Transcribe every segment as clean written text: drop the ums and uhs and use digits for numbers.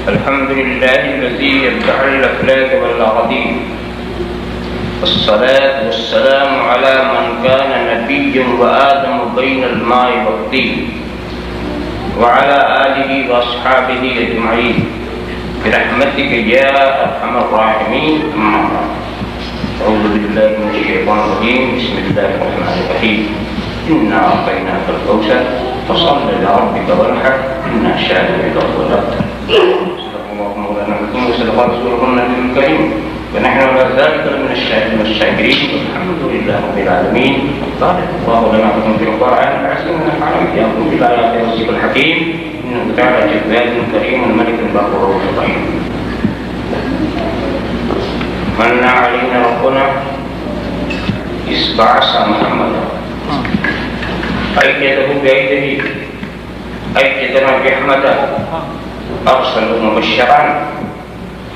الحمد لله الذي يبدع الأفلاك والأراضين، والصلاة والسلام على من كان نبيا وآدم بين الماء والطين، وعلى آله وأصحابه أجمعين برحمتك يا أرحم الراحمين. أما بعد، أعوذ بالله من الشيطان الرجيم. بسم الله الرحمن الرحيم. إنا أعطيناك الكوثر فصل لربك وانحر إن شانئك هو الأبتر. صدق الله مولانا العظيم وصدق رسوله النبي الكريم، ونحن على ذلك من الشاهدين والشاكرين، والحمد لله رب العالمين. بارك الله لنا ولكم في القرآن العظيم ونفعنا وإياكم بالآيات والذكر الحكيم، إنه تعالى جواد كريم الملك البر الرحيم. من علينا ربنا إذ بعث محمدا أيده بيده، أيدنا بأحمده، أرسله مبشرا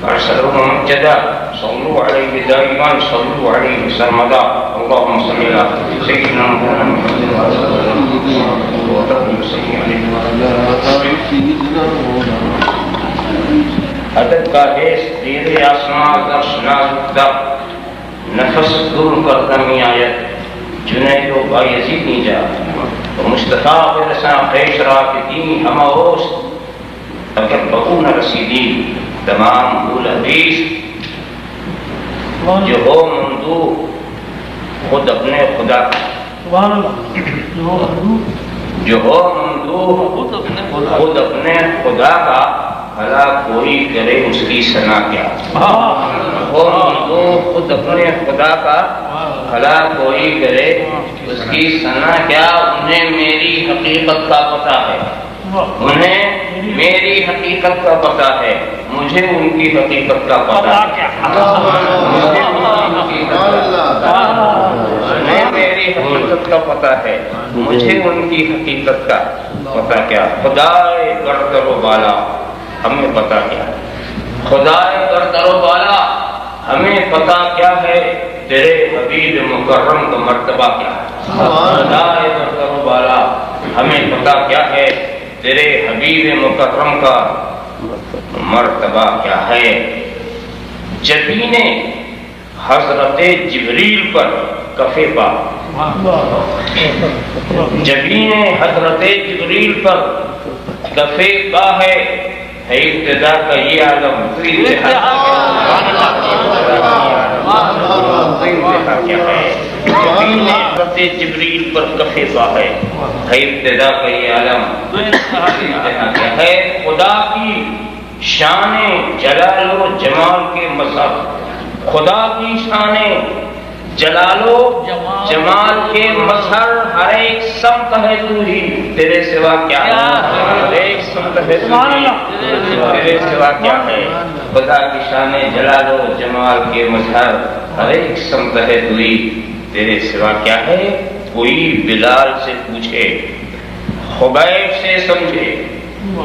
فأرسله ممجدا. صلوا عليه دائما، صلوا عليه سرمدا. اللهم صل على سيدنا محمد وعلى ادب کا دیش دیر آسمان در شناز در نفس دور کر دمی آیت جنید و بایزید نیجا و مصطفیٰ برسان خیش را کہ دینی ہما ہوست اگر بقون رسیدی تمام بول حدیث جو ہو مندو خود اپنے خدا جو ہو مندو خود اپنے خدا کا بھلا کوئی کرے اس کی ثنا کیا. ہو مندو خود اپنے خدا کا بھلا کوئی کرے اس کی ثنا کیا. انہیں میری حقیقت کا پتہ ہے، انہیں میری حقیقت کا پتہ ہے، مجھے ان کی حقیقت کا پتہ ہے. انہیں میری حقیقت کا پتہ ہے، مجھے ان کی حقیقت کا پتہ کیا. خدائے برتر و بالا ہمیں پتہ کیا ہے، خدائے برتر و بالا ہمیں پتہ کیا ہے. تیرے حبیب مکرم کا مرتبہ کیا ہے. خدائے برتر و بالا ہمیں پتہ کیا ہے. تیرے حبیب مکرم کا مرتبہ کیا ہے. جبین حضرت جبریل پر کفے پا، جبین حضرت جبریل پر کفے پا ہے ابتدا کا یہ عالم. جبین حضرت جبریل پر کفے پا ہے ابتدا کا یہ عالم. کیا ہے خدا کی شان جلال و جمال کے مظہر، خدا کی شان جلال و جمال کے مظہر. ہر ایک سمت ہے تو ہی، تیرے سوا کیا ہے. ہر ایک سمت ہے تو ہی، تیرے سوا کیا ہے. خدا کی شان جلال و جمال کے مظہر، ہر ایک سمت ہے تو ہی، تیرے سوا کیا ہے. کوئی بلال سے پوچھے خبیب سے سمجھے،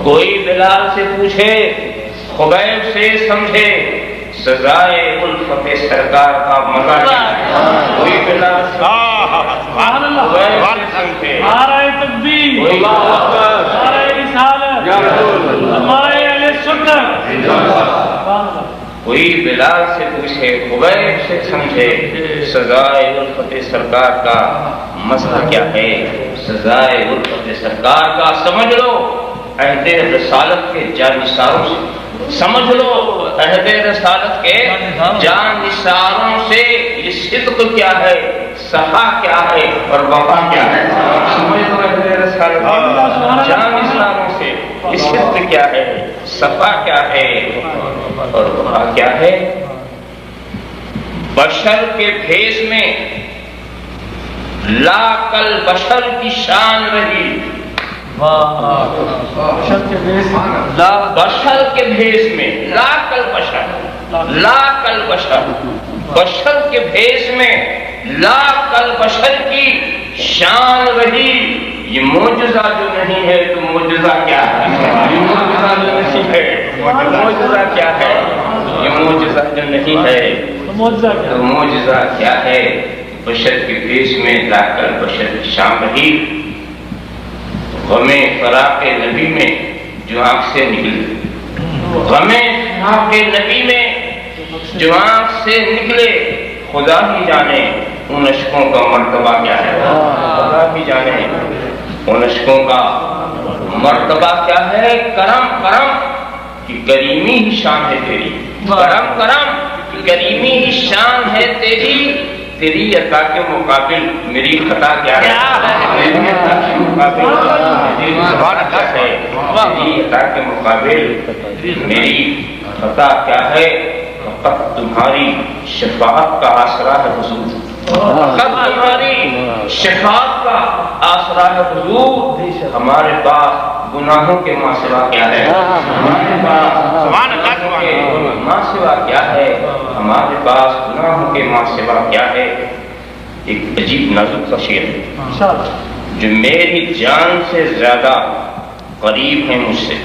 کوئی بلال سے پوچھے خبیب سے سمجھے. سزائے الفت سرکار کا مزہ کیا ہے. کوئی بلال سے سمجھے، کوئی بلال سے پوچھے خبیب سے سمجھے. سزائے الفت سرکار کا مسئلہ کیا ہے. سزائے الفت سرکار کا سمجھ لو عہد رسالت کے جانثاروں سے، سمجھ لو عہد رسالت کے جانثاروں سے. یہ صدق کیا ہے، صفا کیا ہے اور وفا کیا ہے. سمجھ لو عہد رسالت کے جانثاروں سے یہ صدق کیا ہے، صفا کیا ہے اور وفا کیا ہے. بشر کے بھیس میں لا کل بشر کی شان رہی. بشر کے بھیس میں لا کل بشر، لا کل بشر، بشر کے بھیس میں لا کل بشر کی شان رہی. یہ معجزہ جو نہیں ہے تو معجزہ کیا ہے. یہ معجزہ جو نہیں ہے، معجزہ کیا ہے. یہ معجزہ جو نہیں ہے تو معجزہ کیا ہے. بشر کے بھیس میں لا کل بشر کی شان رہی. غم فراق نبی میں جو آنکھ سے نکلی، غمیں فراق نبی میں جو آنکھ سے نکلے خدا ہی جانے ان اشکوں کا مرتبہ کیا ہے، خدا ہی جانے ان اشکوں کا مرتبہ کیا ہے۔ کرم کرم کی کریمی ہی شان ہے تیری، کرم کرم کی کریمی ہی شان ہے تیری، تیری عطا کے مقابل میری خطا کیا ہے، تیری عطا کے مقابل میری خطا ہے، تیری عطا کے مقابل میری خطا کیا ہے۔ فقط تمہاری شفاعت کا آسرا ہے حضور، فقط تمہاری شفاعت کا آسرا ہے حضور، ہمارے پاس گناہوں کے ماں سوا کیا ہے، ہمارے پاس گناہوں کے ماں سوا کیا ہے، ہمارے پاس گناہوں کے ماں سوا کیا ہے۔ ایک عجیب نازک سا شعر ہے جو میری جان سے زیادہ قریب ہے مجھ سے،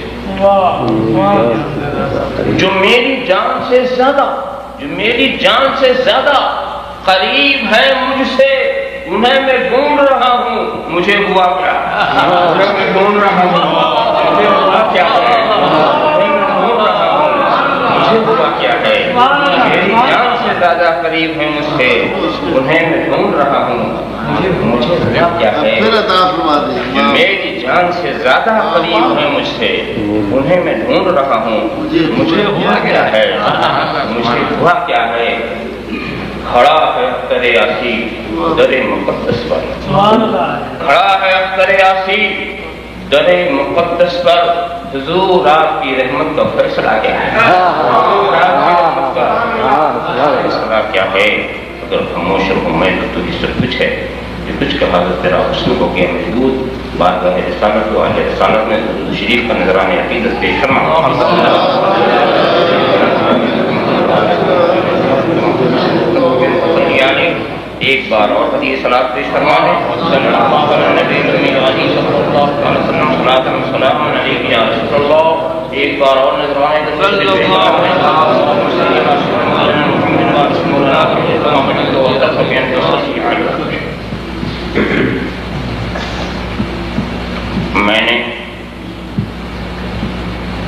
جو میری جان سے زیادہ، جو میری جان سے زیادہ قریب ہے مجھ سے، انہیں میں ڈھونڈ رہا ہوں مجھے ہوا کیا، انہیں میں ڈھونڈ رہا ہوں مجھے ہوا کیا ہے، انہیں میں ڈھونڈ رہا ہوں مجھے ہوا کیا ہے۔ میری جان سے زیادہ قریب ہے مجھ سے، انہیں میں ڈھونڈ رہا ہوں مجھے ہوا کیا ہے۔ جو میری جان سے زیادہ قریب ہے مجھ سے، انہیں میں ڈھونڈ رہا ہوں مجھے ہوا کیا ہے، مجھے ہوا کیا ہے۔ کھڑا ہے اختر یاسی در مقدس پر، کھڑا ہے اختر یاسی در مقدس پر، حضور آپ کی رحمت کا فیصلہ کیا ہے، حضور آپ کی رحمت کا فیصلہ کیا ہے۔ اگر خاموش اور میں تو ہی سب کچھ ہے، جو کچھ کہا تیرا حسن کو کیا محدود، بارگاہ رسالت و اہل رسالت میں درود شریف کا نذرانہ عقیدت پیش فرما۔ ایک بار اور حدیث صلاۃ پیش فرما ہے، صلی اللہ علیہ وسلم صلاۃ و سلام علیک یا رسول اللہ۔ ایک بار اور نذرانہ میں نے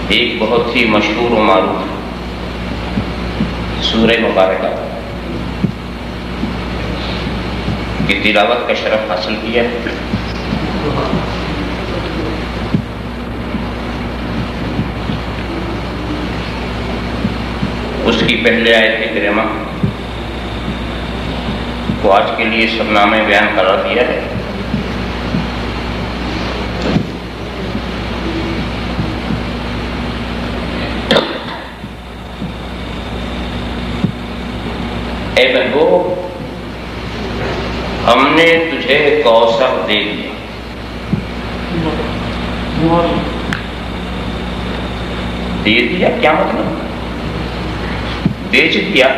ایک بہت ہی مشہور و معروف سورہ مبارکہ کی تلاوت کا شرف حاصل کیا ہے۔ اس کی پہلے آیت کریمہ کو آج کے لیے سرنامہ بیان قرار دیا ہے۔ اے محبوب، ہم نے تجھے کوثر دے دیا۔ دے دیا کیا مطلب؟ بیچ دیا؟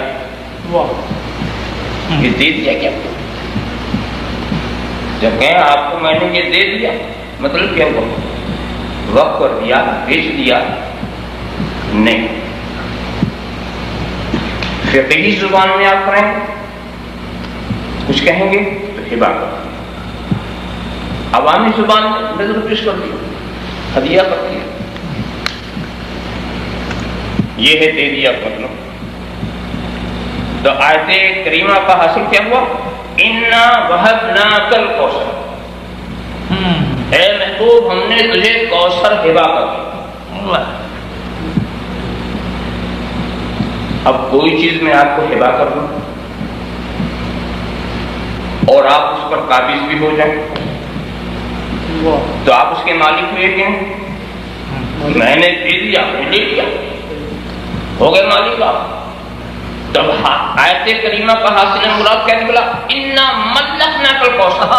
یہ دے دیا کیا؟ جب کہیں آپ کو میں نے یہ دے دیا مطلب کیا ہوا؟ وقف کر دیا، بیچ دیا؟ نہیں، فقہی زبان میں آپ کریں کچھ کہیں گے تو ہبا کر، عوامی زبان میں نظر پیش کر دیا، ہدیہ کر دیا، یہ ہے دے دیا مطلب۔ تو آیت کریمہ کا حاصل کیا ہوا؟ اِنَّا وَهَبْنَاكَ الْكَوْثَرَ، اے محبوب ہم نے تجھے کوثر ہبا کر دیا۔ اب کوئی چیز میں آپ کو ہبا کر دوں اور آپ اس پر قابض بھی ہو جائیں تو آپ اس کے مالک ہوئے کیا؟ میں نے دے دیا، میں نے لے لیا، ہو گئے مالک آپ۔ تب آیت کریمہ کا حاصل مراد کیا نکلا؟ اِنَّا مَلَّكْنَاكَ الْكَوْثَرَ،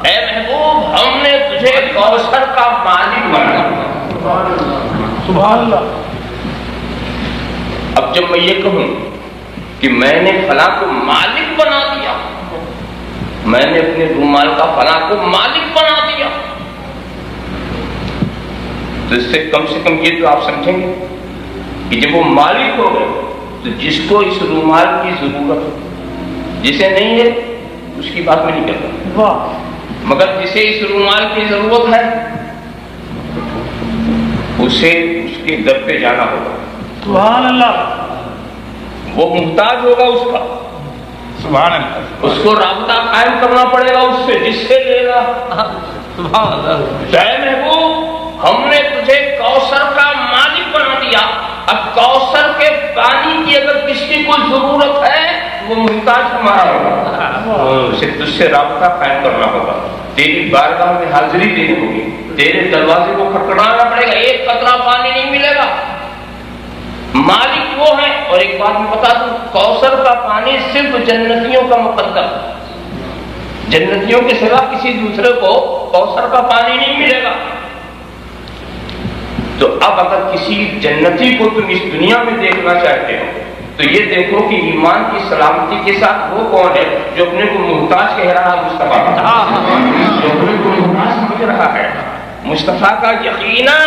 اے محبوب ہم نے تجھے کوثر کا مالک بنایا۔ سبحان اللہ۔ اب جب میں یہ کہوں کہ میں نے فلاں کو مالک بنا دیا، میں نے اپنے رومال کا فلاں کو مالک بنا دیا، تو اس سے کم یہ تو آپ سمجھیں گے کہ جب وہ مالک ہو گئے تو جس کو اس رومال کی ضرورت ہے، جسے نہیں ہے اس کی بات میں نہیں کرتا، مگر جسے اس رومال کی ضرورت ہے اسے اس کے در پہ جانا ہوگا. سبحان اللہ. وہ محتاج ہوگا اس کا. سبحان اللہ. اس کو رابطہ قائم کرنا پڑے گا اس سے جس سے لے گا. سبحان اللہ. اے محبوب ہم نے تجھے کوثر کا مالک بنا دیا. اب کوثر کے پانی کی اگر کسی کی کوئی ضرورت ہے وہ محتاج ہمارا ہوگا. اسے تجھ سے رابطہ قائم کرنا ہوگا. تیری بارگاہ میں حاضری دینی ہوگی. تیرے دروازے کو کھٹکھٹانا پڑے گا. ایک قطرہ پانی نہیں ملے گا. مالک وہ ہے. اور ایک بات میں بتا دوں کوثر کا پانی صرف جنتیوں کا مقدر. جنتیوں کے سوا کسی دوسرے کو کوثر کا پانی نہیں ملے گا. تو اب اگر کسی جنتی کو تم اس دنیا میں دیکھنا چاہتے ہو تو یہ دیکھو کہ ایمان کی سلامتی کے ساتھ وہ کون ہے جو اپنے کو محتاج کہہ رہا ہے مصطفیٰ کا. جو اپنے کو محتاج سمجھ رہا ہے مصطفیٰ کا یقیناً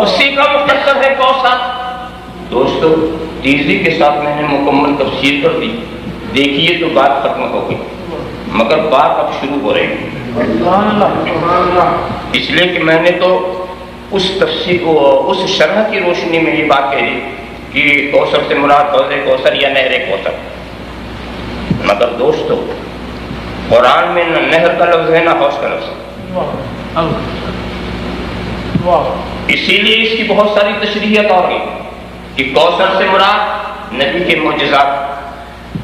اسی کا مقدر ہے کوثر. دوستو تیزی کے ساتھ میں نے مکمل تفسیر کر دی. دیکھیے تو بات ختم ہو گئی مگر بات اب شروع ہو رہی ہے. اس لیے کہ میں نے تو اس تفسیر اس شرح کی روشنی میں یہ بات کہی کہ کوثر سے مراد حوض کوثر یا نہر کوثر. مگر دوستو قرآن میں نہ نہر کا لفظ ہے نہ حوض کا لفظ ہے. اسی لیے اس کی بہت ساری تشریحات اور گئی کہ کوثر سے مراد نبی کے معجزات.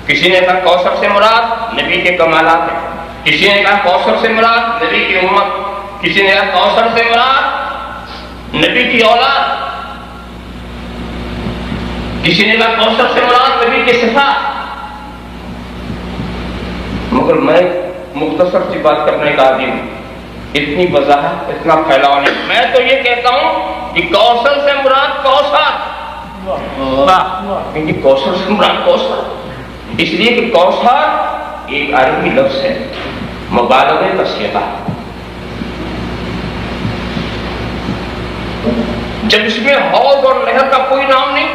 کسی نے کہا کوثر سے مراد نبی کے کمالات ہیں. کسی نے کہا کوثر سے مراد نبی کی امت. کسی نے کہا کوثر سے مراد نبی کی اولاد. کسی نے کہا کوثر سے مراد نبی کے صفات. مگر میں مختصر سی بات کرنے کا عادی ہوں. اتنی وضاحت اتنا پھیلاؤ نہیں. میں تو یہ کہتا ہوں کہ کوثر سے مراد کوثر. کیونکہ کوثر سے مراد کوثر اس لیے کہ کوثر ایک عربی لفظ ہے مبالغے کا صیغہ. جب اس میں حوض اور نہر کا کوئی نام نہیں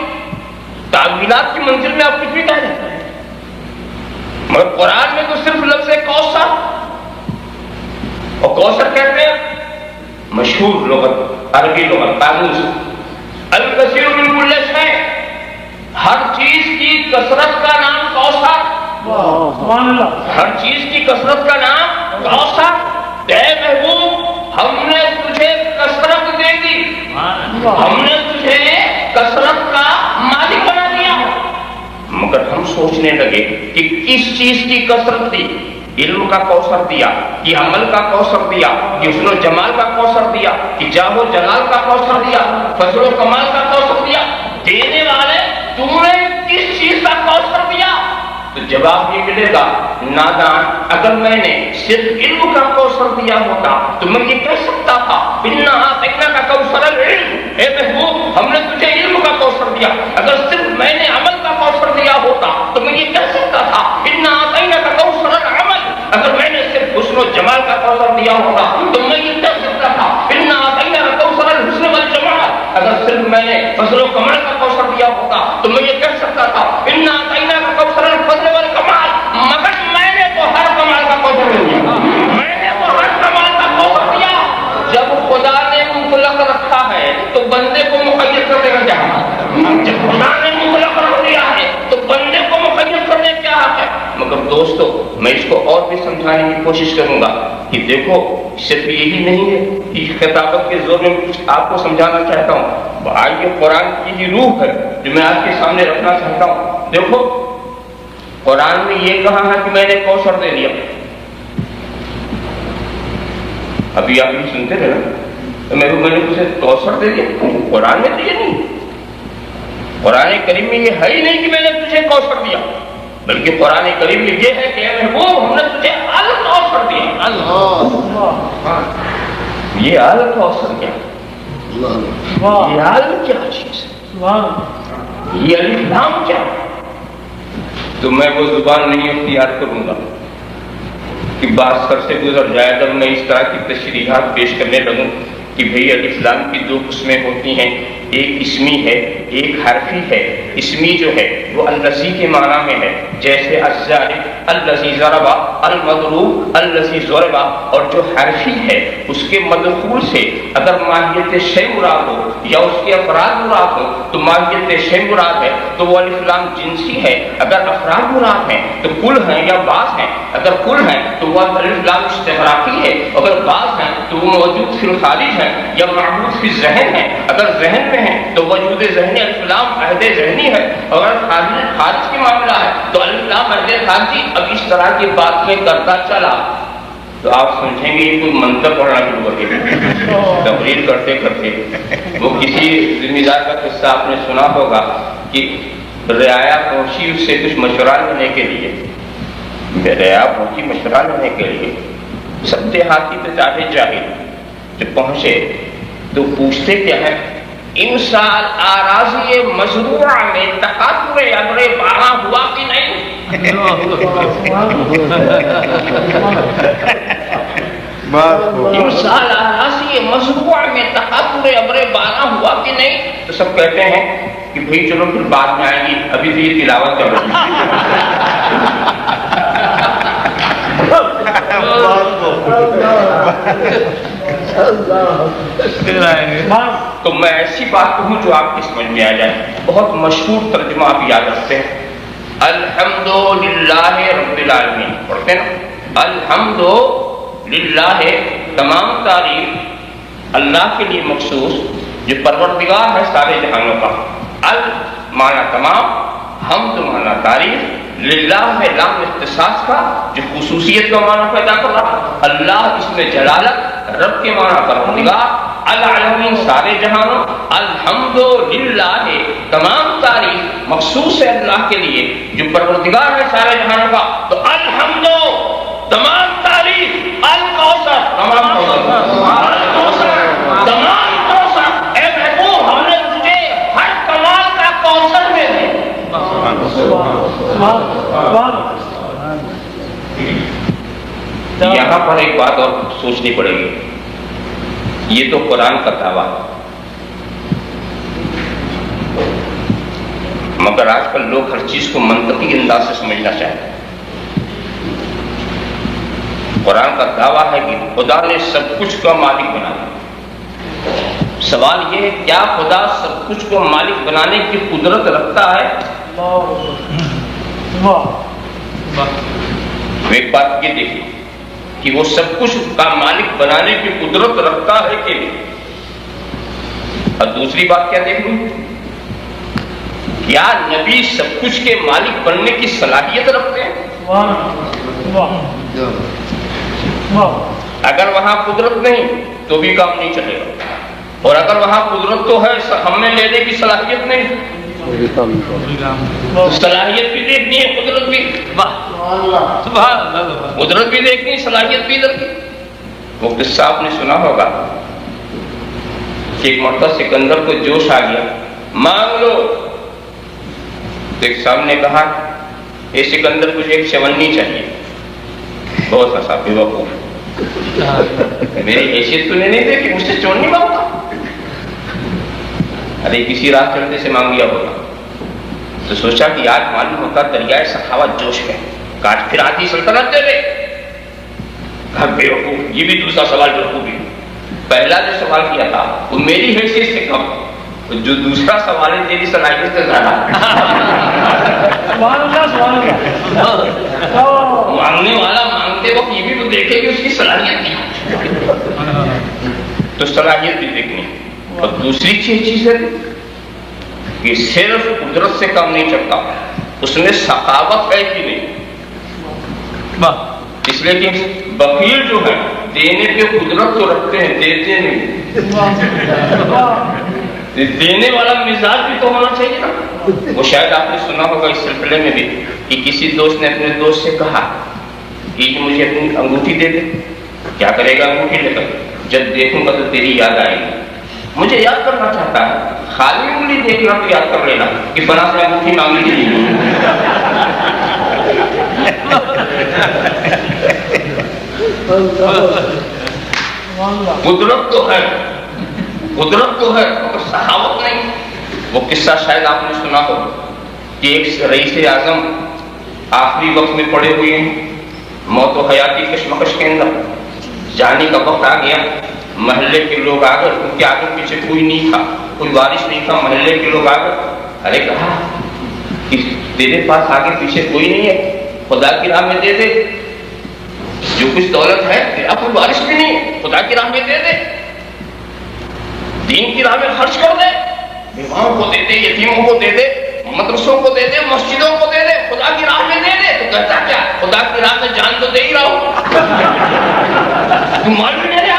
تعویلات کی منزل میں آپ کچھ بھی کہہ سکتے ہیں. مگر قرآن میں تو صرف لفظ ہے کوثر. اور کوثر کہتے ہیں مشہور لغت عربی لغت قاموس الکثیر من کل شیء. ہر چیز کی کثرت کا نام کوثر. ہر چیز کی کثرت کا نام کوثر. اے محبوب ہم نے تجھے کثرت دے دی. ہم نے تجھے کثرت کا مالک بنا دیا. مگر ہم سوچنے لگے کہ کس چیز کی کثرت دی. علم کا کوثر دیا کہ عمل کا کوثر دیا کہ حسن و جمال کا کوثر دیا کہ جاہ و جلال کا کوثر دیا فضل و کمال کا کوثر دیا. دینے والے تم نے کس چیز کا کوثر دیا؟ تو جواب یہ ملے گا نادان اگر میں نے صرف علم کا کوثر دیا ہوتا تو میں یہ کہہ سکتا تھا اِنَّا أَعْطَيْنَاكَ كَوْثَرَ الْعِلْمِ. اے محبوب ہم نے تجھے علم کا کوثر دیا. اگر صرف میں نے عمل کا کوثر دیا ہوتا تو میں یہ کہہ سکتا تھا اِنَّا أَعْطَيْنَاكَ كَوْثَرَ الْعَمَلِ. اگر میں نے صرف حسن و جمال کا کوثر دیا ہوتا تو میں یہ کہہ سکتا تھا اِنَّا أَعْطَيْنَاكَ كَوْثَرَ الْحُسْنِ وَالْجَمَالِ. اگر صرف میں نے فضل و کمال کا کوثر دیا ہوتا تو میں یہ کہہ سکتا تھا اِنَّا أَعْطَيْنَاكَ كَوْثَرَ الْفَضْلِ وَالْكَمَالِ. مگر میں نے تو ہر کمال کا کوثر دیا. میں نے تو ہر کمال کا کوثر دیا. جب خدا نے مطلق رکھا ہے تو بندے کو مقید کرنے کا کیا حق ہے؟ جب خدا نے مطلق رکھ دیا ہے تو بندے کو مقید کرنے کا کیا حق ہے؟ مگر دوستو میں اس کو اور بھی سمجھانے کی کوشش کروں گا کہ دیکھو صرف یہی نہیں ہے کہ خطابت کے زور میں کچھ آپ کو سمجھانا چاہتا ہوں. بھائی یہ قرآن کی ہی روح ہے جو میں آپ کے سامنے رکھنا چاہتا ہوں. دیکھو قرآن میں یہ کہا ہے کہ میں نے کوثر دے دیا. ابھی آپ یہ سنتے رہے نا میں نے اسے کوثر دے دیا. قرآن میں تو یہ نہیں. قرآن کریم میں یہ ہے ہی نہیں کہ میں نے تجھے کوثر دیا بلکہ قرآن کریم میں یہ ہے کہ اے محبوب ہم نے تجھے الکوثر دیا. یہ الکوثر کیا؟ یہ ال کیا چیز ہے؟ یہ الف لام کیا؟ تو میں وہ زبان نہیں اختیار کروں گا کہ بات سر سے گزر جائے جب میں اس طرح کی تشریحات پیش کرنے لگوں کہ بھئی الف لام کی دو قسمیں ہوتی ہیں. ایک اسمی ہے ایک حرفی ہے. اسمی جو ہے وہ الذی کے معنی میں ہے جیسے الذی ضرب المضروب الذی ضرب، اور جو حرفی ہے اس کے مدخول سے اگر ماہیت شے مراد ہو یا اس کے افراد مراد ہو تو ماہیت شے مراد ہے تو وہ الف لام جنسی ہے، اگر افراد مراد ہیں تو کل ہیں یا بعض ہیں، اگر کل ہیں تو وہ الف لام استغراقی ہے، اگر بعض ہیں تو وہ موجود فی الخارج ہے یا معبود فی ذہن ہے، اگر ذہن میں ہے تو وجود ذہنی الف لام عہد ذہنی ہے، اگر خارج کی معاملہ ہے تو الف لام عہد خارجی۔ اب اس طرح کی بات میں کرتا چلا تو آپ سمجھیں گے یہ کوئی منتر پڑھنا شروع کر کے تقریر کرتے کرتے۔ وہ کسی ذمہ دار کا قصہ آپ نے سنا ہوگا کہ رعایا پہنچی اس سے کچھ مشورہ لینے کے لیے، رعایا پہنچی مشورہ لینے کے لیے، سب دیہاتی تو چاہے جاہل، جب پہنچے تو پوچھتے کیا ہے، امسال آراضی مزروعہ میں تقاطر ابر بارہ ہوا کہ نہیں؟ امسال آراضی مزروعہ میں تقاطر ابر بارہ ہوا کہ نہیں؟ تو سب کہتے ہیں کہ بھئی چلو پھر بعد میں آئیں گی، ابھی تو یہ تلاوت کر رہی تو میں ایسی بات کہوں جو آپ کی سمجھ میں آ جائے۔ بہت مشہور ترجمہ آپ یاد رکھتے ہیں، الحمدللہ رب العالمین پڑھتے ہیں نا، الحمدللہ تمام تعریف اللہ کے لیے مخصوص جو پروردگار ہے سارے جہانوں کا، معنی تمام، حمد معنی تعریف، للہ ہے لام اختصاص کا جو خصوصیت کا معنی پیدا کر رہا، اللہ اس میں جلالت، رب کے معنی پروردگار، العالمین سارے جہانوں، الحمدللہ تمام تعریف مخصوص ہے اللہ کے لیے جو پروردگار ہے سارے جہانوں کا۔ تو الحمد تمام تعریف، الکوثر تمام کوثر، اے محبوب ہم نے تجھے ہر کمال کا کوثر میں دے۔ یہاں پر ایک بات اور سوچنی پڑے گی، یہ تو قرآن کا دعویٰ، مگر آج کل لوگ ہر چیز کو منطقی انداز سے سمجھنا چاہتے ہیں۔ قرآن کا دعویٰ ہے کہ خدا نے سب کچھ کا مالک بنایا۔ سوال یہ ہے کیا خدا سب کچھ کو مالک بنانے کی قدرت رکھتا ہے؟ ایک بات یہ دیکھیے کہ وہ سب کچھ کا مالک بنانے کی قدرت رکھتا ہے کہ نہیں، اور دوسری بات کیا دیکھیں، کیا نبی سب کچھ کے مالک بننے کی صلاحیت رکھتے ہیں؟ اگر وہاں قدرت نہیں تو بھی کام نہیں چلے گا، اور اگر وہاں قدرت تو ہے ہم میں لینے کی صلاحیت نہیں، صلاحیت بھی دیکھنی ہے، قدرت بھی، قدرت بھی دیکھنی، صلاحیت بھی دیکھنی۔ وہ قصہ آپ نے سنا ہوگا کہ ایک مرتبہ سکندر کو جوش آ گیا، مانگ لو، تو ایک سامنے کہا اے سکندر مجھے ایک چونی چاہیے، بہت ہنسا بیوقوف، میری حیثیت تو نے نہیں دیکھی مجھ سے چونی مانگتا، ارے کسی راہ چلتے سے مانگ لیا ہوگا، تو سوچا کہ آج معلوم ہوتا دریائے سخاوت جوش میں کاٹ پھر آدھی سلطنت دے دے۔ کہا بیوقوف، یہ بھی دوسرا سوال بیوقوفی، پہلا جو سوال کیا تھا وہ میری حیثیت سے کم، جو دوسرا سوال ہے تیری صلاحیت سے زیادہ۔ مانگنے والا مانگتے وقت یہ بھی تو دیکھے کہ اس کی صلاحیت کیا، تو صلاحیت بھی دیکھنی، اور دوسری چیز ہے کہ صرف قدرت سے کام نہیں چلتا، اس میں سخاوت ہے کہ نہیں، اس لیے کہ بخیل جو ہے دینے پہ قدرت تو رکھتے ہیں، دیتے نہیں، دینے والا مزاج بھی تو ہونا چاہیے نا۔ وہ شاید آپ نے سنا ہوگا اس سلسلے میں بھی کہ کسی دوست نے اپنے دوست سے کہا کہ مجھے اپنی انگوٹھی دے دے، کیا کرے گا انگوٹھی لے کر، جب دیکھوں گا تو تیری یاد آئے گی، مجھے یاد کرنا چاہتا ہے، خالی انگلی دیکھنا تو یاد کر لینا کہ بنا سے انگوٹھی مانگنی نہیں۔ قدرت تو ہے، قدرت تو ہے مگر سخاوت نہیں۔ وہ قصہ شاید آپ نے سنا ہو کہ ایک رئیس اعظم آخری وقت میں پڑے ہوئے ہیں، موت و حیات کی کشمکش کے اندر جانے کا وقت آ گیا. محلے کے لوگ آ گئے, ان کے آگے پیچھے کوئی نہیں تھا, کوئی وارث نہیں تھا. محلے کے لوگ آ گئے, ارے کہا کہ تیرے پاس آگے پیچھے کوئی نہیں ہے, خدا کی راہ میں دے دے, جو کچھ دولت ہے تیرا کوئی وارث بھی نہیں, خدا کی راہ میں دے دے, دین کی راہ میں خرچ کر دے, بیواؤں کو دے دے, یتیموں کو دے دے, مدرسوں کو دے دے, مسجدوں کو دے دے, خدا کی راہ میں دے دے. تو کہتا کیا, خدا کی راہ میں جان تو دے ہی رہا ہوں, تم مال بھی نہیں آ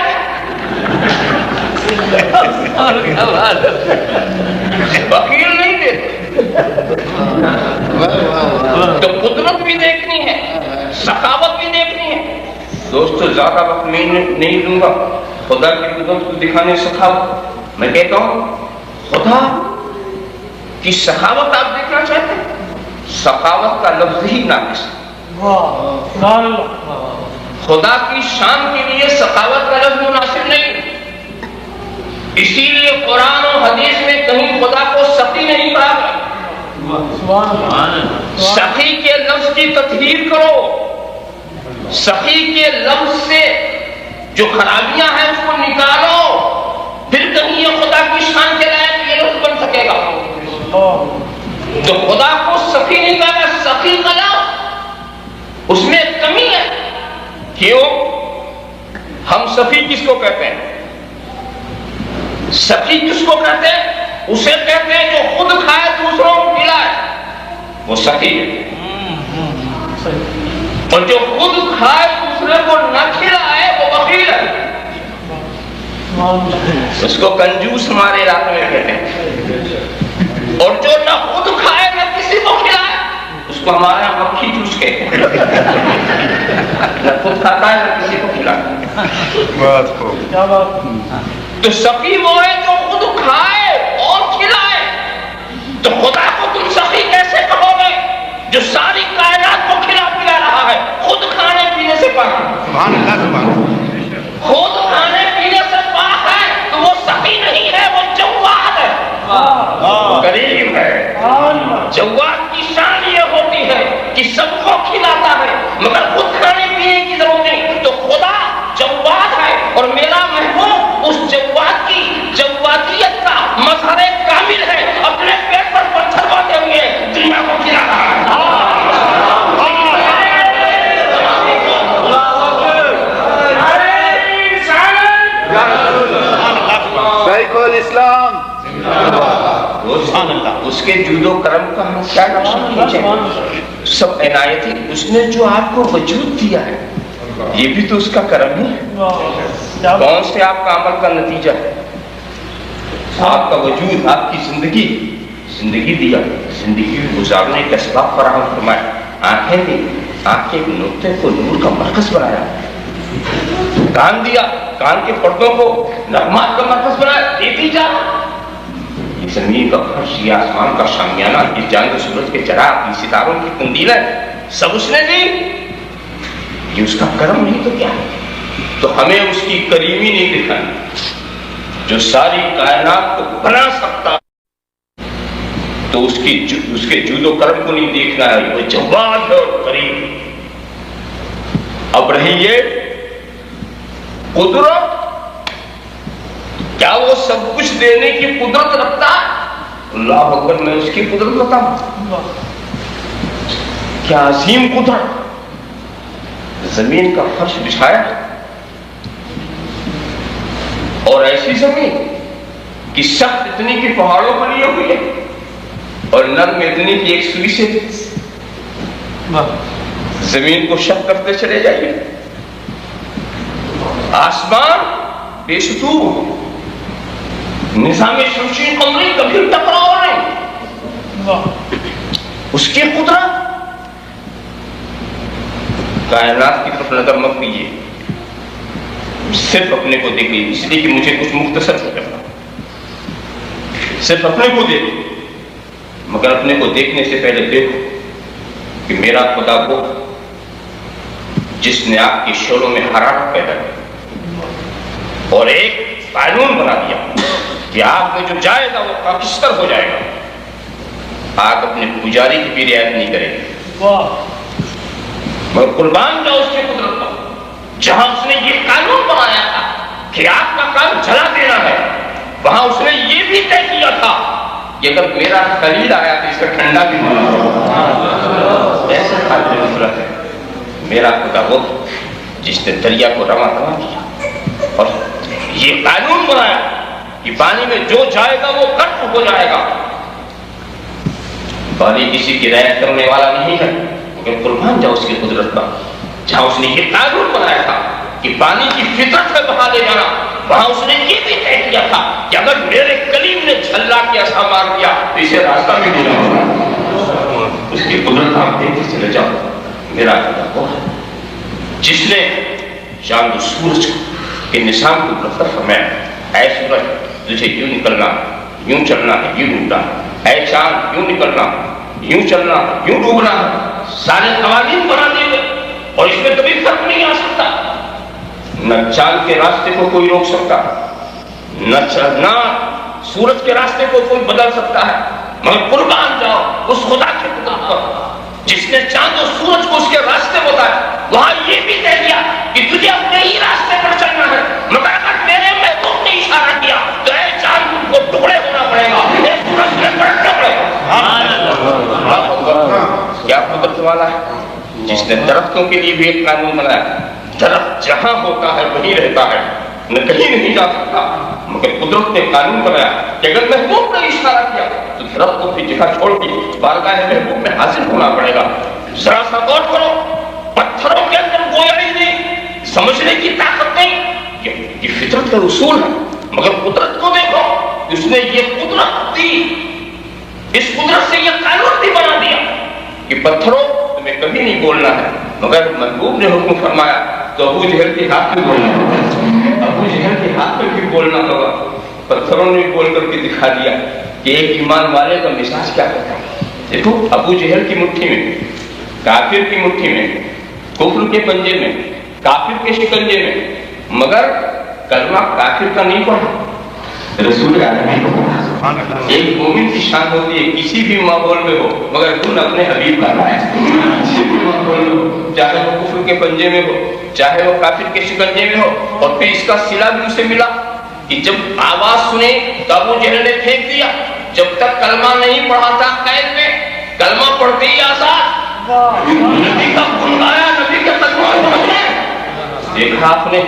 وکیل نہیں دیتے. تو قدرت بھی دیکھنی ہے, سخاوت بھی دیکھنی ہے. دوستو زیادہ وقت میں نہیں دوں گا خدا کی قدرت کو دکھانے سخاوت. میں کہتا ہوں خدا کی سخاوت آپ دیکھنا چاہتے ہیں, سخاوت کا لفظ ہی ناقص ہے. خدا کی شان کے لیے سخاوت کا لفظ مناسب نہیں. اسی لیے قرآن و حدیث میں کہیں خدا کو سخی نہیں کہا گیا. سخی کے لفظ کی تطہیر کرو, سخی کے لفظ سے جو خرابیاں ہیں اس کو نکالو, پھر کہیں یہ خدا کی شان کے لائق یہ لفظ بن سکے گا. تو خدا کو سخی نہیں کہا گیا, سخی کا لفظ اس میں کمی ہے. کیوں؟ ہم سخی کس کو کہتے ہیں؟ سخی کس کو کہتے ہیں؟ اسے کہتے ہیں جو خود کھائے دوسروں کو کھلائے, وہ سخی ہے. اور جو خود کھائے دوسرے کو نہ کھلائے وہ بخیل ہے. اس کو کنجوس ہمارے علاقے میں کہتے ہیں. اور جو نہ خود کھائے نہ کسی کو کھلائے اس کو ہمارے یہاں مکھی جوس کہتے ہیں. نہ خود کھاتا ہے نہ کسی کو کھلاتا ہے. تو سخی وہ ہے جو خود کھائے اور کھلائے. تو خدا کو تم سخی کیسے کہو گے جو ساری کائنات کو کھلا پلا رہا ہے, خود کھانے پینے سے پاک ہے, خود کھانے پینے سے پاک ہے, تو وہ سخی نہیں ہے, وہ جواد ہے, کریم ہے. جواد کی شان یہ ہوتی ہے کہ سب کو کھلاتا ہے مگر خود کھانے پینے کی ضرورت نہیں. تو خدا جواد ہے اور میرا محبوب اس جواد کی جوادیت کا مظہر کامل ہے. اپنے پیٹ پر پتھر باندھے ہوئے دنیا کو کھلا رہا ہے. اسلام اس کے جود و کرم کا ہم کیا نقشہ کھینچیں؟ سب عنایت ہی. اس نے جو آپ کو وجود دیا ہے یہ بھی تو اس کا کرم ہی ہے. کون سے آپ کا عمل کا نتیجہ ہے؟ آپ کا وجود, آپ کی زندگی دیا, زندگی گزارنے کا اسباب فراہم فرمایا. آنکھیں دی, آنکھ کے نقطے کو نور کا مرکز بنایا. کان دیا, کان کے پردوں کو نغمات کا مرکز بنایا. دیتی جا, یہ زمین کا فرش, یہ آسمان کا شامیانہ, یہ چاند سورج کے چراغ, یہ ستاروں کی قندیلیں, سب اس نے دی. یہ اس کا کرم نہیں تو کیا ہے؟ تو ہمیں اس کی کریمی نہیں دکھانی. جو ساری کائنات کو بنا سکتا تو اس کے جود و کرم کو نہیں دیکھنا ہے. وہ جواد ہے اور کریم. اب رہی یہ قدرت, کیا وہ سب کچھ دینے کی قدرت رکھتا ہے؟ اللہ اکبر, میں اس کی قدرت بتاؤں. کیا عظیم قدرت. زمین کا فرش بچھایا اور ایسی زمین کہ سخت اتنی کی پہاڑوں پر لیے ہوئی ہے اور نرم اتنی کی ایک سوئی سے زمین کو شق کرتے چلے جائیے. آسمان بے شتور, نظام شمسی قمری کبھی ٹکراؤ نہیں. اس کی قدرت. کائنات کی طرف نظر مت کیجیے, صرف اپنے کو دیکھیے. اس لیے کہ مجھے کچھ مختصر ہو کرنا, صرف اپنے کو دیکھو, مگر اپنے کو دیکھنے سے پہلے دیکھو کہ میرا خدا وہ جس نے آپ کے شعلوں میں حرارت پیدا کی اور ایک قانون بنا دیا کہ آگ میں جو جائے گا وہ خاکستر ہو جائے گا. آگ اپنے پجاری کی بھی رعایت نہیں کرے گی. مگر قربان جاؤ اس کی قدرت پر، جہاں اس نے یہ قانون بنایا تھا کہ آپ کا کام جلا دینا ہے، وہاں اس نے یہ بھی طے کیا تھا کہ اگر میرا خلیل آیا تو اس کا ٹھنڈا بھی بنا۔ ایسا قابل نصرت ہے میرا خدا وہ جس نے دریا کو رواں کیا اور یہ قانون بنایا کہ پانی میں جو جائے گا وہ غرق ہو جائے گا۔ پانی کسی کی رعایت کرنے والا نہیں ہے مگر قربان جاؤ اس کی قدرت کا، جہاں اس نے یہ قانون بنایا تھا کہ پانی کی فطرت میں بہا لے جانا، وہاں اس نے یہ بھی طے کیا تھا کہ اگر میرے کلیم نے جھلا کے ایسا مار دیا تو اسے راستہ بھی نہیں ہوگا۔ اس کی قدرت آپ دیکھتے چلے جاؤ۔ میرا خدا وہ ہے جس نے چاند و سورج کے نظام کو برقرار فرمایا، اے سورج تجھے یوں نکلنا یوں چلنا ہے یوں ڈوبنا، اے چاند یوں نکلنا یوں چلنا یوں ڈوبنا، سارے قوانین بنا دیے گئے اور اس میں کبھی فرق نہیں آ سکتا۔ نہ چاند کے راستے کو کوئی روک سکتا، نہ سورج کے راستے کو کوئی بدل سکتا ہے، مگر قربان جاؤ اس خدا کے قدرت پر جس نے چاند اور سورج کو اس کے راستے بتائے، وہاں یہ بھی طے کیا کہ تجھے اپنے ہی راستے پر چلنا ہے، مگر اگر میرے محبوب نے اشارہ کیا تو اے چاند کو ٹکڑے ہونا پڑے گا، اے سورج میں پلٹنا پڑے گا۔ کیا قدرت والا ہے جس نے درختوں کے لیے بھی ایک قانون بنایا، درخت جہاں ہوتا ہے وہیں رہتا ہے، نہ کہیں نہیں جا سکتا، مگر قدرت نے قانون بنایا کہ اگر محبوب نے اشارہ کیا تو درخت کو پھر جگہ چھوڑ کے بارگاہ محبوب میں حاضر ہونا پڑے گا۔ ذرا سا غور کرو، پتھروں کے اندر گویائی نہیں، سمجھنے کی طاقت نہیں، یہ فطرت کا اصول ہے، مگر قدرت کو دیکھو، اس نے یہ قدرت دی، اس قدرت سے یہ قانون بھی بنا دیا کہ پتھروں تمہیں کبھی نہیں بولنا ہے، مگر محبوب نے حکم فرمایا تو ابو جہل کے ہاتھ میں بولنا ہوگا، ابو جہل کے ہاتھ میں بھی بولنا ہوگا۔ پتھروں نے بھی بول کر کے دکھا دیا کہ ایک ایمان والے کا مزاج کیا کرتا ہے۔ دیکھو ابو جہل کی مٹھی میں، کافر کی مٹھی میں، کفر کے پنجے میں، کافر کے شکنجے میں، مگر کلمہ کافر کا نہیں پڑھا، رسول عالمین کو پڑھا۔ ایک مومن کی شان ہوتی ہے کسی بھی ماحول میں ہو مگر تم اپنے حبیب کا رہا ہے، کسی بھی ماحول میں ہو، چاہے وہ کفر کے پنجے میں ہو، چاہے وہ کافر کے شکنجے میں ہو۔ اور پھر اس کا صلہ بھی اسے ملا کہ جب آواز سنے تو ابو جہل نے پھینک دیا، جب تک کلمہ نہیں پڑھا تھا قید میں، کلمہ پڑھتے ہی آزاد، نبی کا خون آیا، نبی کا تکبیر دیکھا آپ نے۔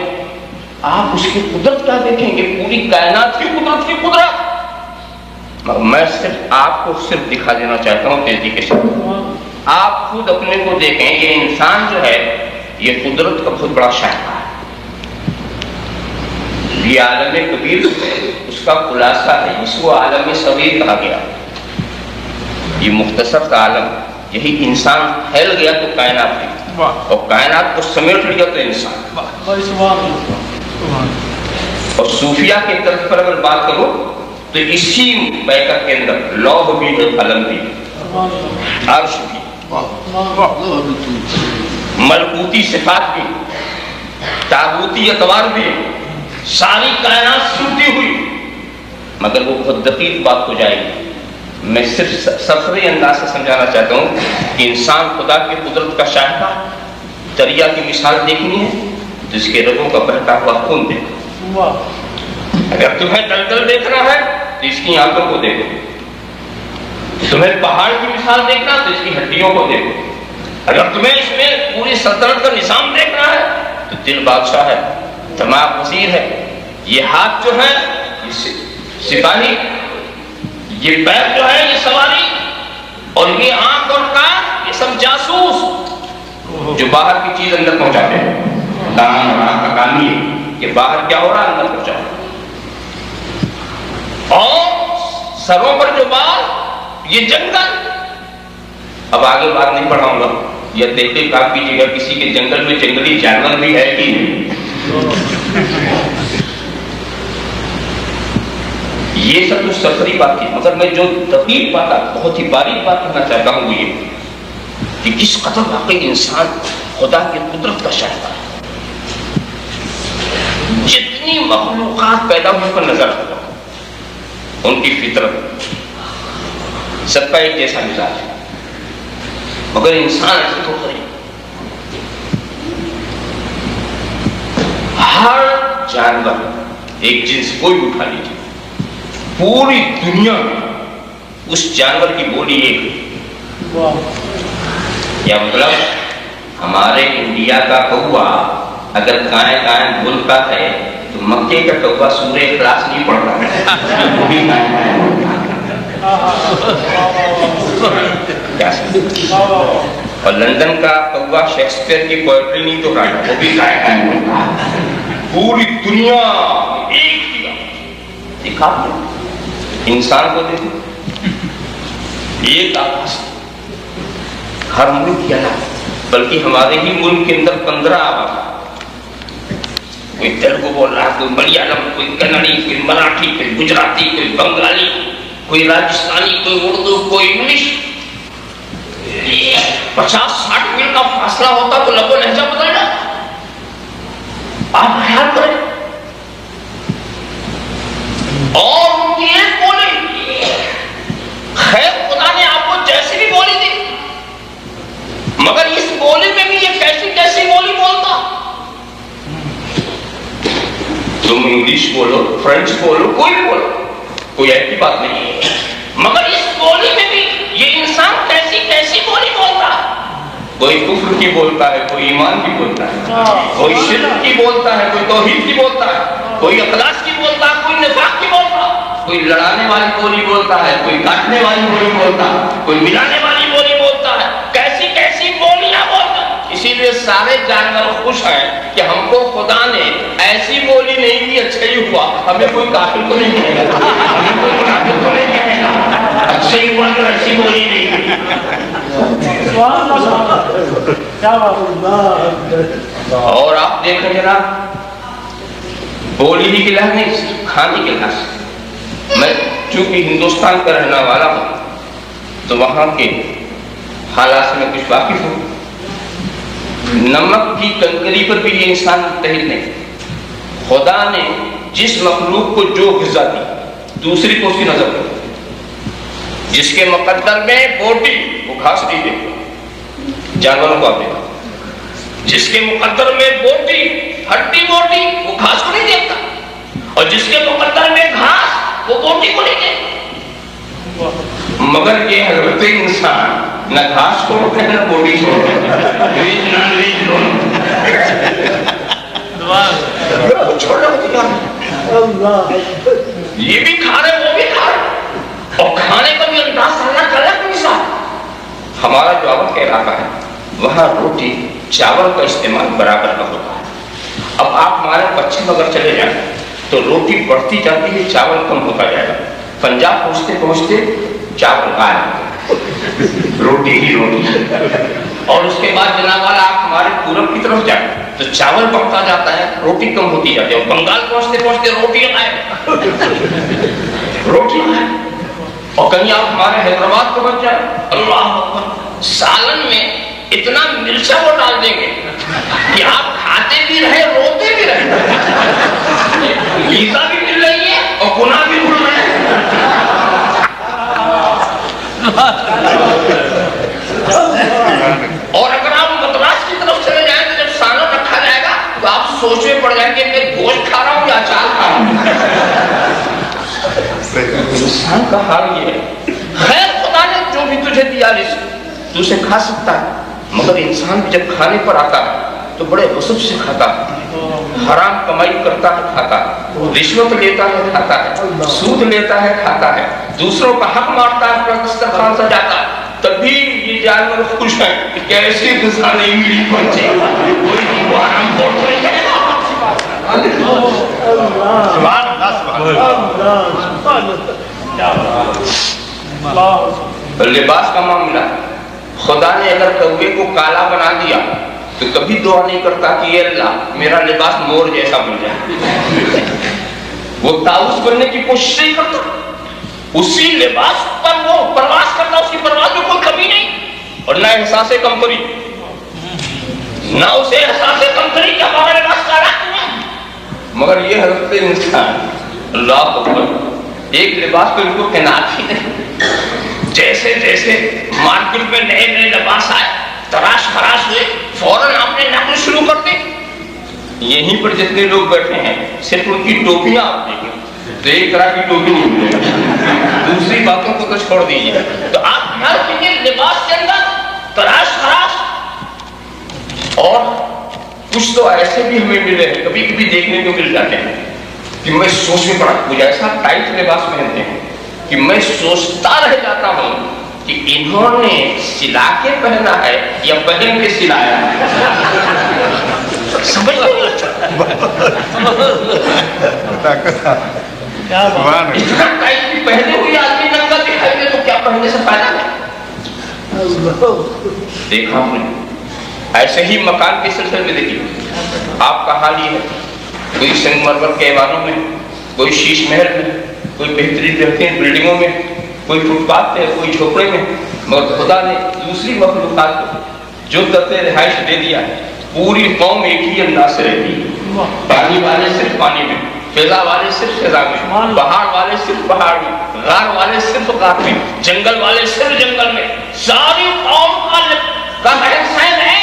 آپ اس کی قدرت کیا دیکھیں گے، پوری کائنات کی قدرت کی قدرت۔ میں صرف آپ کو صرف دکھا دینا چاہتا ہوں تیزی کے ساتھ، آپ خود اپنے کو دیکھیں، یہ انسان جو ہے یہ قدرت کا بہت بڑا شاہکار ہے، یہ عالم کبیر اس کا خلاصہ ہے، اس کو عالم صغیر کہا گیا، یہ مختصر کا عالم، یہی انسان پھیل گیا تو کائنات ہوئی، اور کائنات کو سمیٹ لیا تو انسان۔ اور صوفیہ کی طرف پر اگر بات کرو تو اسی بیعت کے اندر لوح بھی ہے، قلم بھی، عرش بھی، ملکوتی صفات بھی، تابوتی اطوار بھی، ساری کائنات سنتی ہوئی، مگر وہ بہت دقیق بات ہو جائے گی۔ میں صرف سفری انداز سے سمجھانا چاہتا ہوں کہ انسان خدا کی قدرت کا شاہکار، دریا کی مثال دیکھنی ہے جس کے رگوں کا بہتا ہوا خون دیکھو، اگر تمہیں دلدل دیکھنا ہے تو اس کی آنکھوں کو دیکھو، تمہیں پہاڑ کی مثال دیکھنا تو اس کی ہڈیوں کو دیکھو، اگر تمہیں اس میں پوری سلطنت کا نظام دیکھنا ہے تو دل بادشاہ ہے، دماغ وزیر ہے، یہ ہاتھ جو ہے یہ سپاہی، یہ پیر جو ہے یہ سواری، اور یہ آنکھ اور کان یہ سب جاسوس جو باہر کی چیز اندر پہنچاتے ہیں۔ کان اور آنکھ کا کام یہ کہ باہر کیا ہو رہا ہے اندر پہنچاؤ، اور سروں پر جو بال یہ جنگل۔ اب آگے بات نہیں پڑھاؤں گا، یہ دیکھتے کام کیجیے گا کسی کے جنگل میں جنگلی جانور بھی ہے کہ نہیں۔ یہ سب تو سفری بات تھی، مگر میں جو دقیق بات بہت ہی باریک بات کہنا چاہتا ہوں وہ یہ کہ کس قدر واقعی انسان خدا کی قدرت کا شاہکار ہے۔ جتنی مخلوقات پیدا ہونے پر نظر آتا ان کی فطرت سب کا ایک جیسا مزاج ہے، مگر انسان ایسے تو خریب ہر جانور ایک جنس کوئی اٹھا لیجیے، پوری دنیا میں اس جانور کی بولی ایک، کیا مطلب ہمارے انڈیا کا کوا اگر کائیں کائیں بولتا ہے تو مکے کا کوا سورہ اخلاص نہیں پڑھتا اور لندن کا کوا شیکسپیئر کی پوئٹری نہیں تو وہ بھی کائیں کائیں بولتا ہے۔ پوری دنیا ایک کیا دکھا انسان کو دیکھو، ایک آواز، ہر ملک کیا نا، بلکہ ہمارے ہی ملک کے اندر 15 آواز، کوئی تیلگو بول رہا ہے، کوئی ملیالم، کوئی کنڑی، کوئی مراٹھی، کوئی گجراتی، کوئی بنگالی، کوئی راجستھانی، کوئی اردو، کوئی انگلش۔ 50-60 میل کا فاصلہ ہوتا تو لب و لہجہ بدل جاتا۔ آپ خیال کریں، اور ان کی ایک بولی، خیر خدا نے آپ کو جیسی بھی بولی دی، مگر اس بولی میں بھی یہ کیسی کیسی بولی بولتا۔ تم انگلش بولو، فرینچ بولو، کوئی بھی بولو، کوئی ایسی بات نہیں ہے، مگر اس بولی میں بھی یہ انسان کیسی کیسی بولی بولتا۔ کوئی کفر کی بولتا ہے، کوئی ایمان کی بولتا ہے، کوئی شرک کی بولتا ہے، کوئی توحید کی بولتا ہے، کوئی اخلاص کی بولتا ہے، کوئی نفاق کی بولتا ہے، کوئی لڑانے والی بولی بولتا ہے، کوئی کاٹنے والی بولی بولتا ہے، کوئی ملانے والی بولی بولتا ہے، کیسی کیسی بولیاں بولتا ہے۔ اسی لیے سارے جانور خوش ہیں کہ ہم کو خدا نے ایسی بولی نہیں دی، اچھا ہی ہوا، ہمیں کوئی کافر تو نہیں کہے گا، ہمیں کوئی منافق تو نہیں کہے گا، اچھا ہی ہوا کہ ایسی بولی نہیں دی۔ اور آپ دیکھیں جناب، بولی ہی کے لحاظ نہیں، کھانے کے لحاظ سے، میں چونکہ ہندوستان کا رہنے والا ہوں تو وہاں کے حالات سے میں کچھ واقف ہوں۔ نمک کی کنکری پر بھی یہ انسان متحد نہیں۔ خدا نے جس مخلوق کو جو غذا دی، دوسری کو اس کی نظر کرو، جس کے مقدر میں بوٹی، وہ گھاس نہیں دیکھتا، جانوروں کو آپ دیکھا، جس کے مقدر میں بوٹی، ہڈی بوٹی، وہ گھاس کو نہیں دیکھتا، اور جس کے مقدر میں گھاس، وہ بوٹی کو نہیں دیکھتا۔ مگر یہ حضرت انسان نہ گھاس کو روکے نہ بوٹی کو روکے، یہ بھی کھا رہے وہ بھی کھا رہے، اور کھانے کا بھی انداز اللہ تعالیٰ کے ساتھ۔ ہمارا جو عرب کا علاقہ ہے وہاں روٹی چاول کا استعمال برابر کا ہوتا ہے۔ اب آپ ہمارے پچھم اگر چلے جائیں تو روٹی بڑھتی جاتی ہے، چاول کم ہوتا جائے گا۔ پنجاب پہنچتے پہنچتے چاول غائب، روٹی ہی روٹی، اور اس کے بعد جناب والا آپ ہمارے پورب کی طرف جائیں تو چاول بڑھتا جاتا ہے، روٹی کم ہوتی جاتی ہے، اور بنگال پہنچتے پہنچتے روٹی غائب، روٹی غائب، اور کہیں آپ ہمارے حیدرآباد کو بچ جائیں، اللہ اکبر، سالن میں اتنا مرچا وہ ڈال دیں گے کہ آپ کھاتے بھی رہے روتے بھی رہے، غذا بھی مل رہی ہے اور گناہ بھی بھول رہے ہیں۔ اور اگر آپ مدراس کی طرف چلے جائیں تو جب سالن رکھا جائے گا تو آپ سوچ میں پڑ جائیں گے میں گوشت کھا رہا ہوں یا اچار کھا رہا ہوں۔ انسان کا حال یہ ہے، خیر خدا نے جو بھی تجھے دیا رزق تو اسے کھا سکتا ہے، مگر انسان بھی جب کھانے پر آتا ہے تو بڑے غصب سے کھاتا ہے، حرام کمائی کرتا ہے کھاتا ہے، رشوت لیتا ہے کھاتا ہے، سود لیتا ہے کھاتا ہے، دوسروں کا حق مارتا ہے، اپنا دسترخوان سجاتا ہے، تبھی یہ جانور خوش ہیں کہ کیسی غذا نہیں ملی پہنچے، کوئی ان کو حرام خور تو نہیں کہے گا۔ لباس کا معاملہ، خدا نے اگر کوے کو کالا بنا دیا تو کبھی دعا نہیں کرتا کہ اے اللہ میرا لباس مور جیسا بن جائے، وہ طاؤس بننے کی کوشش نہیں کرتا، اسی لباس پر وہ پرواز کرتا، اس کی پرواز میں کوئی کمی نہیں، اور نہ احساس کمتری، نہ اسے احساس کمتری کہ ہمارا لباس کالا کیوں ہے۔ مگر یہ حضرت انسان، اللہ اکبر، ایک لباس پہ ان کو قناعت ہی نہیں، جیسے جیسے مارکیٹ میں نئے نئے لباس آئے، تراش خراش ہوئے، فوراً آپ نے نقل شروع کر دی۔ یہیں پر جتنے لوگ بیٹھے ہیں صرف ان کی ٹوپیاں آپ دیکھیں تو ایک طرح کی ٹوپی نہیں ملے گا، دوسری باتوں کو تو چھوڑ دیجیے. تو آپ خیال کیجیے لباس کے اندر تراش خراش. اور کچھ تو ایسے بھی ہمیں ملے ہیں کبھی کبھی دیکھنے کو مل جاتے ہیں کہ میں سوچ میں پڑا مجھے ایسا ٹائٹ لباس پہنتے ہیں کہ میں سوچتا رہ جاتا ہوں کہ انہوں نے سلا کے پہنا ہے یا پہن کے سلایا ہے. سمجھ نہیں اتنا ٹائٹ بھی پہنے ہوئے آدمی ننگا دکھائی دے تو کیا پہننے سے فائدہ ہے. دیکھا ہم نے ایسے ہی مکان کے سلسلے میں دیکھیے آپ کا حال یہ ہے کوئی سنگ مرمر کے ایوانوں میں، کوئی شیش محل میں، کوئی بہترین بہترین بلڈنگوں میں، کوئی فٹ پاتھ پہ، کوئی جھوپڑے میں، مگر خدا نے دوسری مخلوقات کو جو درجہ رہائش دے دیا ہے پوری قوم ایک ہی انداز سے رہتی ہے. پانی والے صرف پانی میں، فضا والے صرف فضا میں، پہاڑ والے صرف پہاڑ میں، غار والے صرف غار میں، جنگل والے صرف جنگل میں. ساری قوم کا رہن سہن ہے.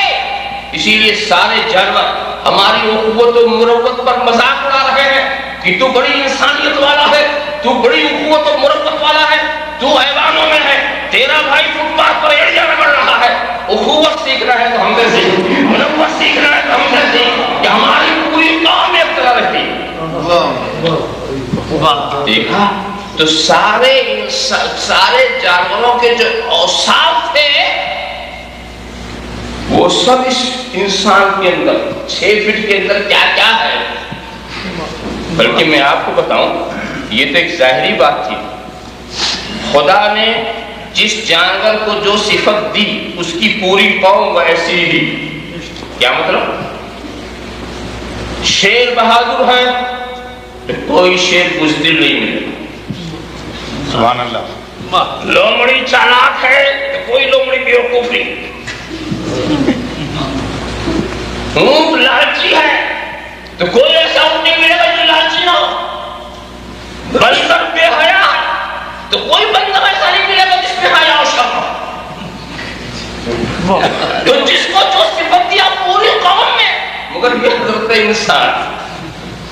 اسی لیے سارے جانور ہماری اخوت و مروت پر مذاق اڑا رہے ہیں کہ تو بڑی انسانیت والا ہے، تو بڑی اخوت و مروت والا ہے، تو ایوانوں میں ہے، تیرا بھائی فٹ پاتھ پر ایڑیاں رگڑ رہا ہے. اخوت سیکھنا ہے تو ہم سے سیکھ، مروت سیکھنا ہے تو ہم سے سیکھ کہ ہماری پوری قوم ایک طرح رہتی ہے. دیکھا تو سارے جانوروں کے جو اوصاف تھے وہ سب اس انسان کے اندر 6 فٹ کے اندر کیا کیا ہے. بلکہ میں آپ کو بتاؤں یہ تو ایک ظاہری بات تھی. خدا نے جس جانور کو جو صفت دی اس کی پوری قوم ویسی دی. کیا مطلب؟ شیر بہادر ہے تو کوئی شیر بزدل نہیں ملے. سبحان اللہ. لومڑی چالاک ہے تو کوئی لومڑی بیوقوف نہیں. اونٹ لالچی ہے تو کوئی ایسا اونٹ نہیں ملے گا جو لالچی نہ ہو. بندر بے حیا ہے تو کوئی بندر ایسا نہیں ملے گا جس میں حیا و شرم ہو. تو جس کو جو صفت دیا پوری قوم میں، مگر یہ حضرت انسان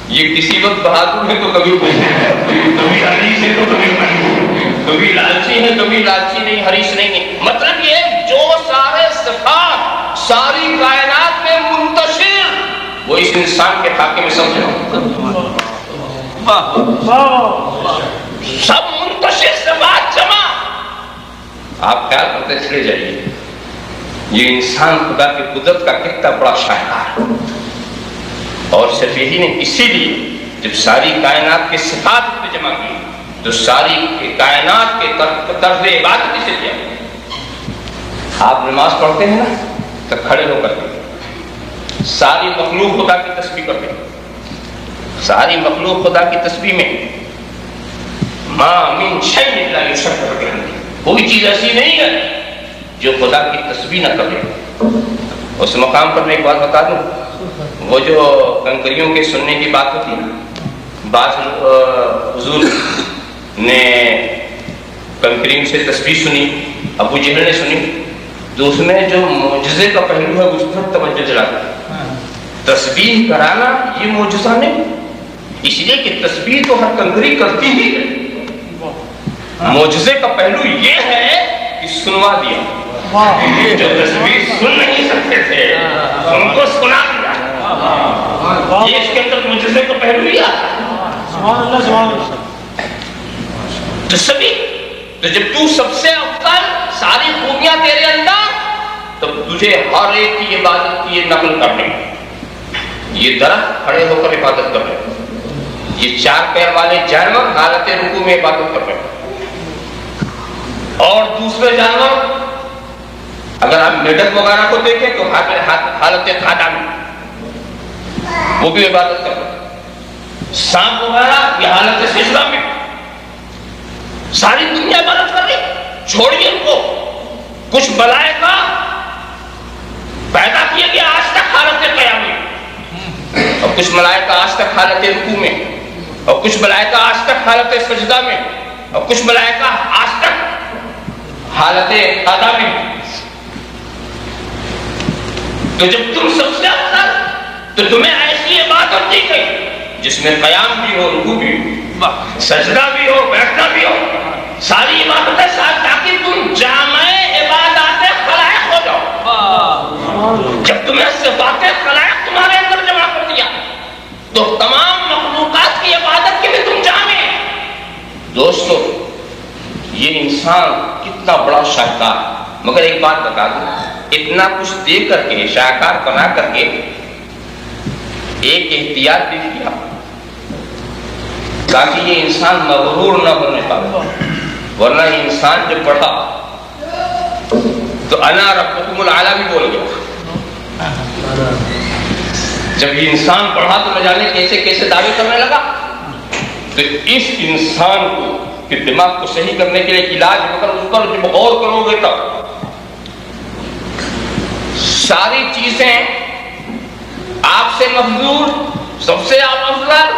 یہ کسی وقت بہادر ہے تو کبھی کبھی حریص ہے تو کبھی لالچی ہے، کبھی لالچی نہیں، حریص نہیں ہے. مطلب یہ جو سارے صفات ساری کائنات میں منتشر وہ اس انسان کے خاکے میں سمجھو سب منتشر صفات جمع. آپ خیال کرتے چلے جائیے یہ انسان خدا کی قدرت کا کتنا بڑا شاہکار ہے. اور صرف یہی نہیں، اسی لیے جب ساری کائنات کے صفات پہ جمع کی تو ساری کائنات کے طرز عبادت اسے کیا. آپ نماز پڑھتے ہیں نا تو کھڑے ہو کر کے ساری مخلوق خدا کی تسبیح کرتے ہیں. ساری مخلوق خدا کی تسبیح میں ما من شیء الا یسبح بحمدہ، کوئی چیز ایسی نہیں ہے جو خدا کی تسبیح نہ کرے. اس مقام پر میں ایک بات بتا دوں، وہ جو کنکریوں کے سننے کی بات ہوتی ہے نا، بعض حضور نے کنکریوں سے تسبیح سنی، ابو جہل نے سنی، تو اس میں جو معجزے کا پہلو ہے اس پر توجہ دلاتا ہے. تسبیح کرانا یہ معجزہ نہیں، اس لیے کہ تسبیح تو ہر کنکری کرتی ہی ہے. معجزے کا پہلو یہ ہے کہ سنوا دیا. جو تسبیح سن نہیں سکتے تھے ان کو سنا دیا. یہ اس کے اندر معجزے کا پہلو ہی آتا. تسبیح تو جب تو سب سے افضل ساری خوبیاں تیرے اندر، تو تجھے ہر ایک کی عبادت کی یہ نقل کرنے. یہ درخت کھڑے ہو کر عبادت کر رہے، یہ 4 پیر والے جانور حالت رکوع میں عبادت کر رہے، اور دوسرے جانور اگر آپ میڈک وغیرہ کو دیکھیں تو حالت قعدہ میں وہ بھی عبادت کر رہے. سانپ وغیرہ یہ حالت سجدہ میں. ساری دنیا عبادت کر رہی. چھوڑیے ان کو. کچھ ملائکہ پیدا کیے گیا آج تک حالت قیام میں، اور کچھ ملائکہ آج تک حالت رکوع میں، اور کچھ ملائکہ آج تک حالت سجدہ میں، اور کچھ ملائکہ آج تک حالت قعدہ میں. تو جب تم سب سے افضل تو تمہیں ایسی عبادت دی گئی جس میں قیام بھی ہو، رکوع بھی ہو، سجدہ بھی ہو، بیٹھنا بھی ہو، ساری عبادتیں ساتھ، تاکہ تم جامع عبادات خلائق ہو جاؤ۔ جب تمہیں صفات خلائق تمہارے اندر جمع کر دیا تو تمام مخلوقات کی عبادت کے لیے تم جامع۔ دوستو یہ انسان کتنا بڑا شاہکار، مگر ایک بات بتا دوں، اتنا کچھ دے کر کے، شاہکار بنا کر کے، ایک احتیاط بھی کیا تاکہ یہ انسان مغرور نہ ہونے پائے، ورنہ یہ انسان جب پڑھا تو انا ربکم الاعلی بھی بول گیا۔ جب یہ انسان پڑھا تو نہ جانے کیسے کیسے دعوے کرنے لگا۔ تو اس انسان کو کہ دماغ کو صحیح کرنے کے لیے علاج، مگر اس پر جب غور کرو گے تب ساری چیزیں آپ سے مفضول، سب سے آپ افضل۔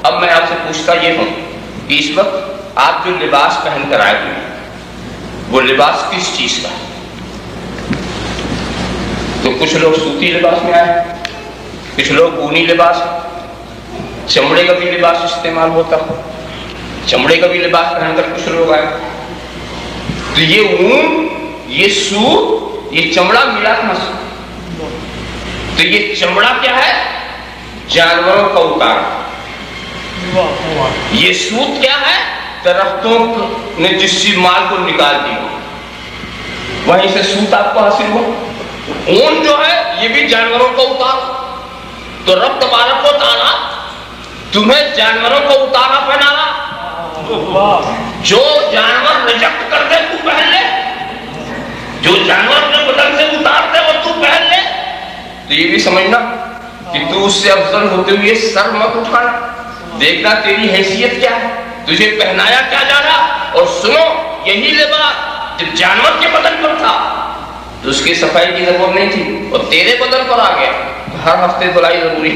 اب میں آپ سے پوچھتا یہ ہوں کہ اس وقت آپ جو لباس پہن کر آئے ہوئے وہ لباس کس چیز کا ہے؟ تو کچھ لوگ سوتی لباس میں آئے، کچھ لوگ اونی لباس، چمڑے کا بھی لباس استعمال ہوتا ہے، چمڑے کا بھی لباس پہن کر کچھ لوگ آئے۔ تو یہ اون، یہ سوت، یہ چمڑا ملا تھا۔ تو یہ چمڑا کیا ہے؟ جانوروں کا اتارا۔ یہ سوت کیا ہے؟ درختوں نے جس چیز مال کو نکال دی وہیں سے سوت آپ کو حاصل ہو۔ اون جو ہے یہ بھی جانوروں کا اتارا۔ تو رب تبارک و تعالیٰ تمہیں جانوروں کو اتارا پہنانا، جو جانور ریجیکٹ کر دے تو پہن لے، جو جانور اپنے بدن سے اتار دے وہ تو پہن لے۔ تو یہ بھی سمجھنا کہ تو اس سے افضل ہوتے ہوئے سر مت اٹھانا، دیکھنا تیری حیثیت کیا ہے، تجھے پہنایا کیا جا رہا۔ اور سنو، یہی لباس جب جانور کے بدن پر تھا تو اس کی صفائی کی ضرورت نہیں تھی، اور تیرے بدن پر آ گیا تو ہر ہفتے دھلائی ضروری،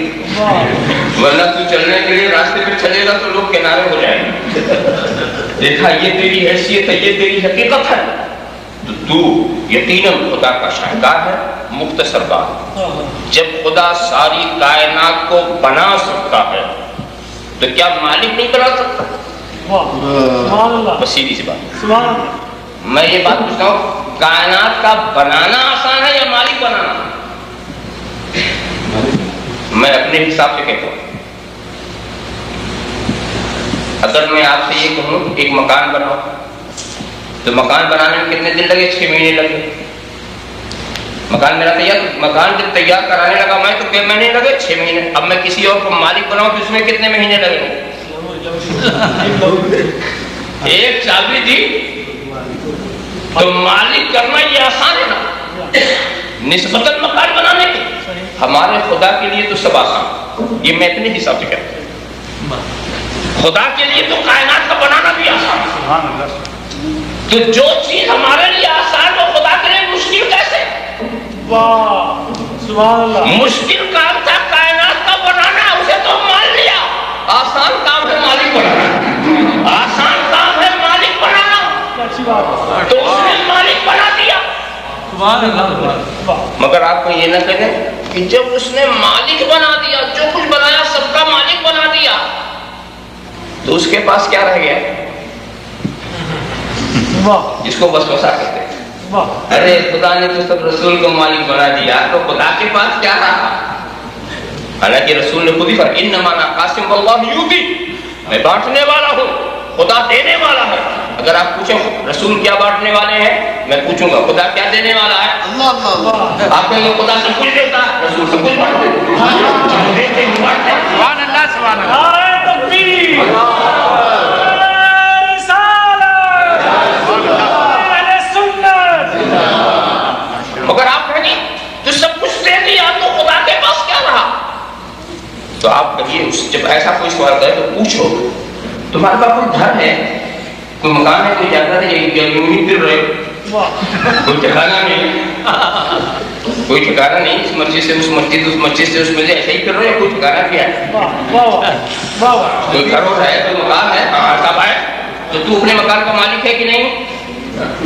ورنہ تو چلنے کے لیے راستے پہ چلے گا تو لوگ کنارے ہو جائیں گے۔ دیکھا یہ تیری حیثیت ہے، یہ تیری حقیقت ہے، تو تو یقیناً خدا کا شاہکار ہے۔ مختصر بات، جب خدا ساری کائنات کو بنا سکتا ہے تو کیا مالک نہیں بنا سکتا؟ بس سیدھی سی بات۔ میں یہ بات پوچھتا ہوں، کائنات کا بنانا آسان ہے یا مالک بنانا؟ میں اپنے حساب سے کہتا ہوں، اگر میں آپ سے یہ کہوں ایک مکان بناؤ تو مکان بنانے میں کتنے دن لگے؟ 6 مہینے لگے۔ مکان میرا تیار، مکان جب تیار کرانے لگا میں تو کئی مہینے لگے؟ 6 مہینے۔ اب میں کسی اور کو مالک بناؤں تو اس میں کتنے مہینے لگیں گے؟ ایک چابی دی تو مالک کرنا یہ آسان ہے نا، نسبتاً مکان بنانے کے۔ ہمارے خدا کے لیے تو سب آسان، یہ میں اپنے حساب سے کہتا ہوں۔ خدا کے لیے تو کائنات کا بنانا بھی آسان ہے۔ تو جو چیز ہمارے لیے آسان وہ خدا کے لیے مشکل کیسے؟ مشکل کام تھا کائنات کا بنانا، اسے تو مان لیا۔ آسان کام ہے مالک بنانا، آسان کام ہے مالک بنانا، تو اس نے مالک بنا دیا۔ مگر آپ کو یہ نہ کہیں کہ جب اس نے مالک بنا دیا، جو کچھ بنایا سب کا مالک بنا دیا، تو اس کے پاس کیا رہ گیا؟ جس کو وسوسہ کہتے ہیں، ارے خدا نے تو سب رسول کو مالک بنا دیا، تو خدا کے پاس کیا رہا؟ حالانکہ رسول نے خود ہی فرمایا انما انا قاسم واللہ یؤتی، میں بانٹنے والا ہوں، خدا دینے والا ہے۔ اگر آپ پوچھیں رسول کیا بانٹنے والے ہیں، میں پوچھوں گا خدا کیا دینے والا ہے؟ اللہ۔ آپ کہیں گے خدا سب کچھ دیتا ہے، رسول سب کچھ بانٹتے ہیں۔ سبحان اللہ، سبحان اللہ۔ مگر آپ کہیں گے تو سب کچھ دے دیا تو خدا کے پاس کیا رہا؟ تو آپ کہیے جب ایسا کوئی سوال کرے تو پوچھو تمہارے پاس کوئی گھر ہے، کوئی مکان ہے، کوئی جگہ ہے، یوں ہی پھر رہے، کوئی ٹھکانا نہیں، کوئی ٹھکانا نہیں، اس مسجد سے اس مسجد، اس مسجد سے اس مسجد، ایسے ہی پھر رہے، کوئی ٹھکانا کیا ہے؟ کوئی گھر ہو رہا ہے، کوئی مکان ہے، ہاں سب ہے، تو اپنے مکان کا مالک ہے کہ نہیں؟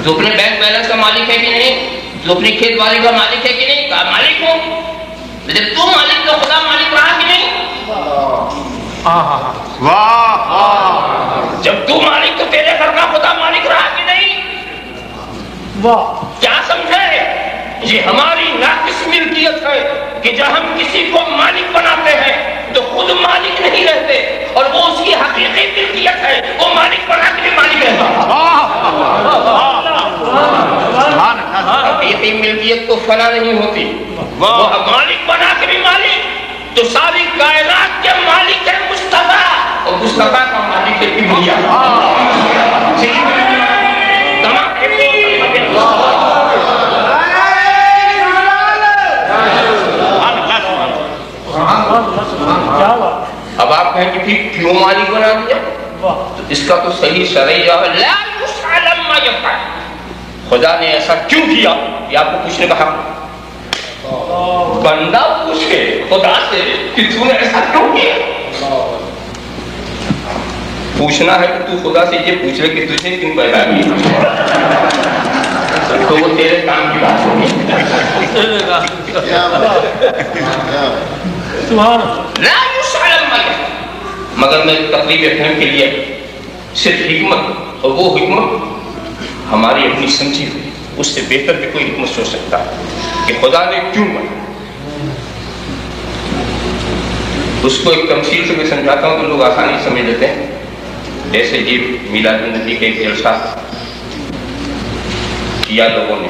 تو اپنے بینک بیلنس کا مالک ہے کہ نہیں؟ تو اپنی کھیت باڑی کا مالک ہے کہ نہیں؟ کہا مالک ہوں۔ لیکن تو مالک تو خدا مالک رہا کہ نہیں؟ واہ واہ جب تو مالک تو تیرے گھر کا خدا مالک رہا کہ نہیں؟ کیا سمجھے؟ یہ ہماری ناقص ملکیت ہے کہ جب ہم کسی کو مالک بناتے ہیں تو خود مالک نہیں رہتے، اور وہ اس کی حقیقی ملکیت ہے، وہ مالک بنا کے بھی مالک رہتا۔ حقیقی ملکیت تو فنا نہیں ہوتی، وہ مالک بنا کے بھی مالک۔ تو ساری کائنات کے مالک ہے مصطفیٰ، اور مصطفیٰ کا مالک ہے کبریا۔ اب آپ کہیں کہ پھر کیوں مالک بنا دیا؟ تو اس کا تو صحیح شرعی جواب ہے، لا یسأل عما یفعل۔ خدا نے ایسا کیوں کیا یہ آپ کو پوچھنے کا حق؟ بندہ پوچھے خدا سے کہ تو نے ایسا کیوں کیا؟ پوچھنا ہے کہ تو خدا سے یہ پوچھ لے کہ تجھے کیوں پیدا کیا، تو وہ تیرے کام کی بات ہوگی۔ لا یسأل عما یفعل۔ مگر میں تقریب فہم کے لیے صرف حکمت، اور وہ حکمت ہماری اپنی سمجھی ہوئی، اس سے بہتر بھی کوئی حکمت سوچ سکتا ہے کہ خدا نے کیوں بنا۔ اس کو ایک تمثیل سے میں سمجھاتا ہوں تو لوگ آسانی سے سمجھ لیتے ہیں۔ جیسے جی میلاد النبی کا ایک جلسہ کیا لوگوں نے،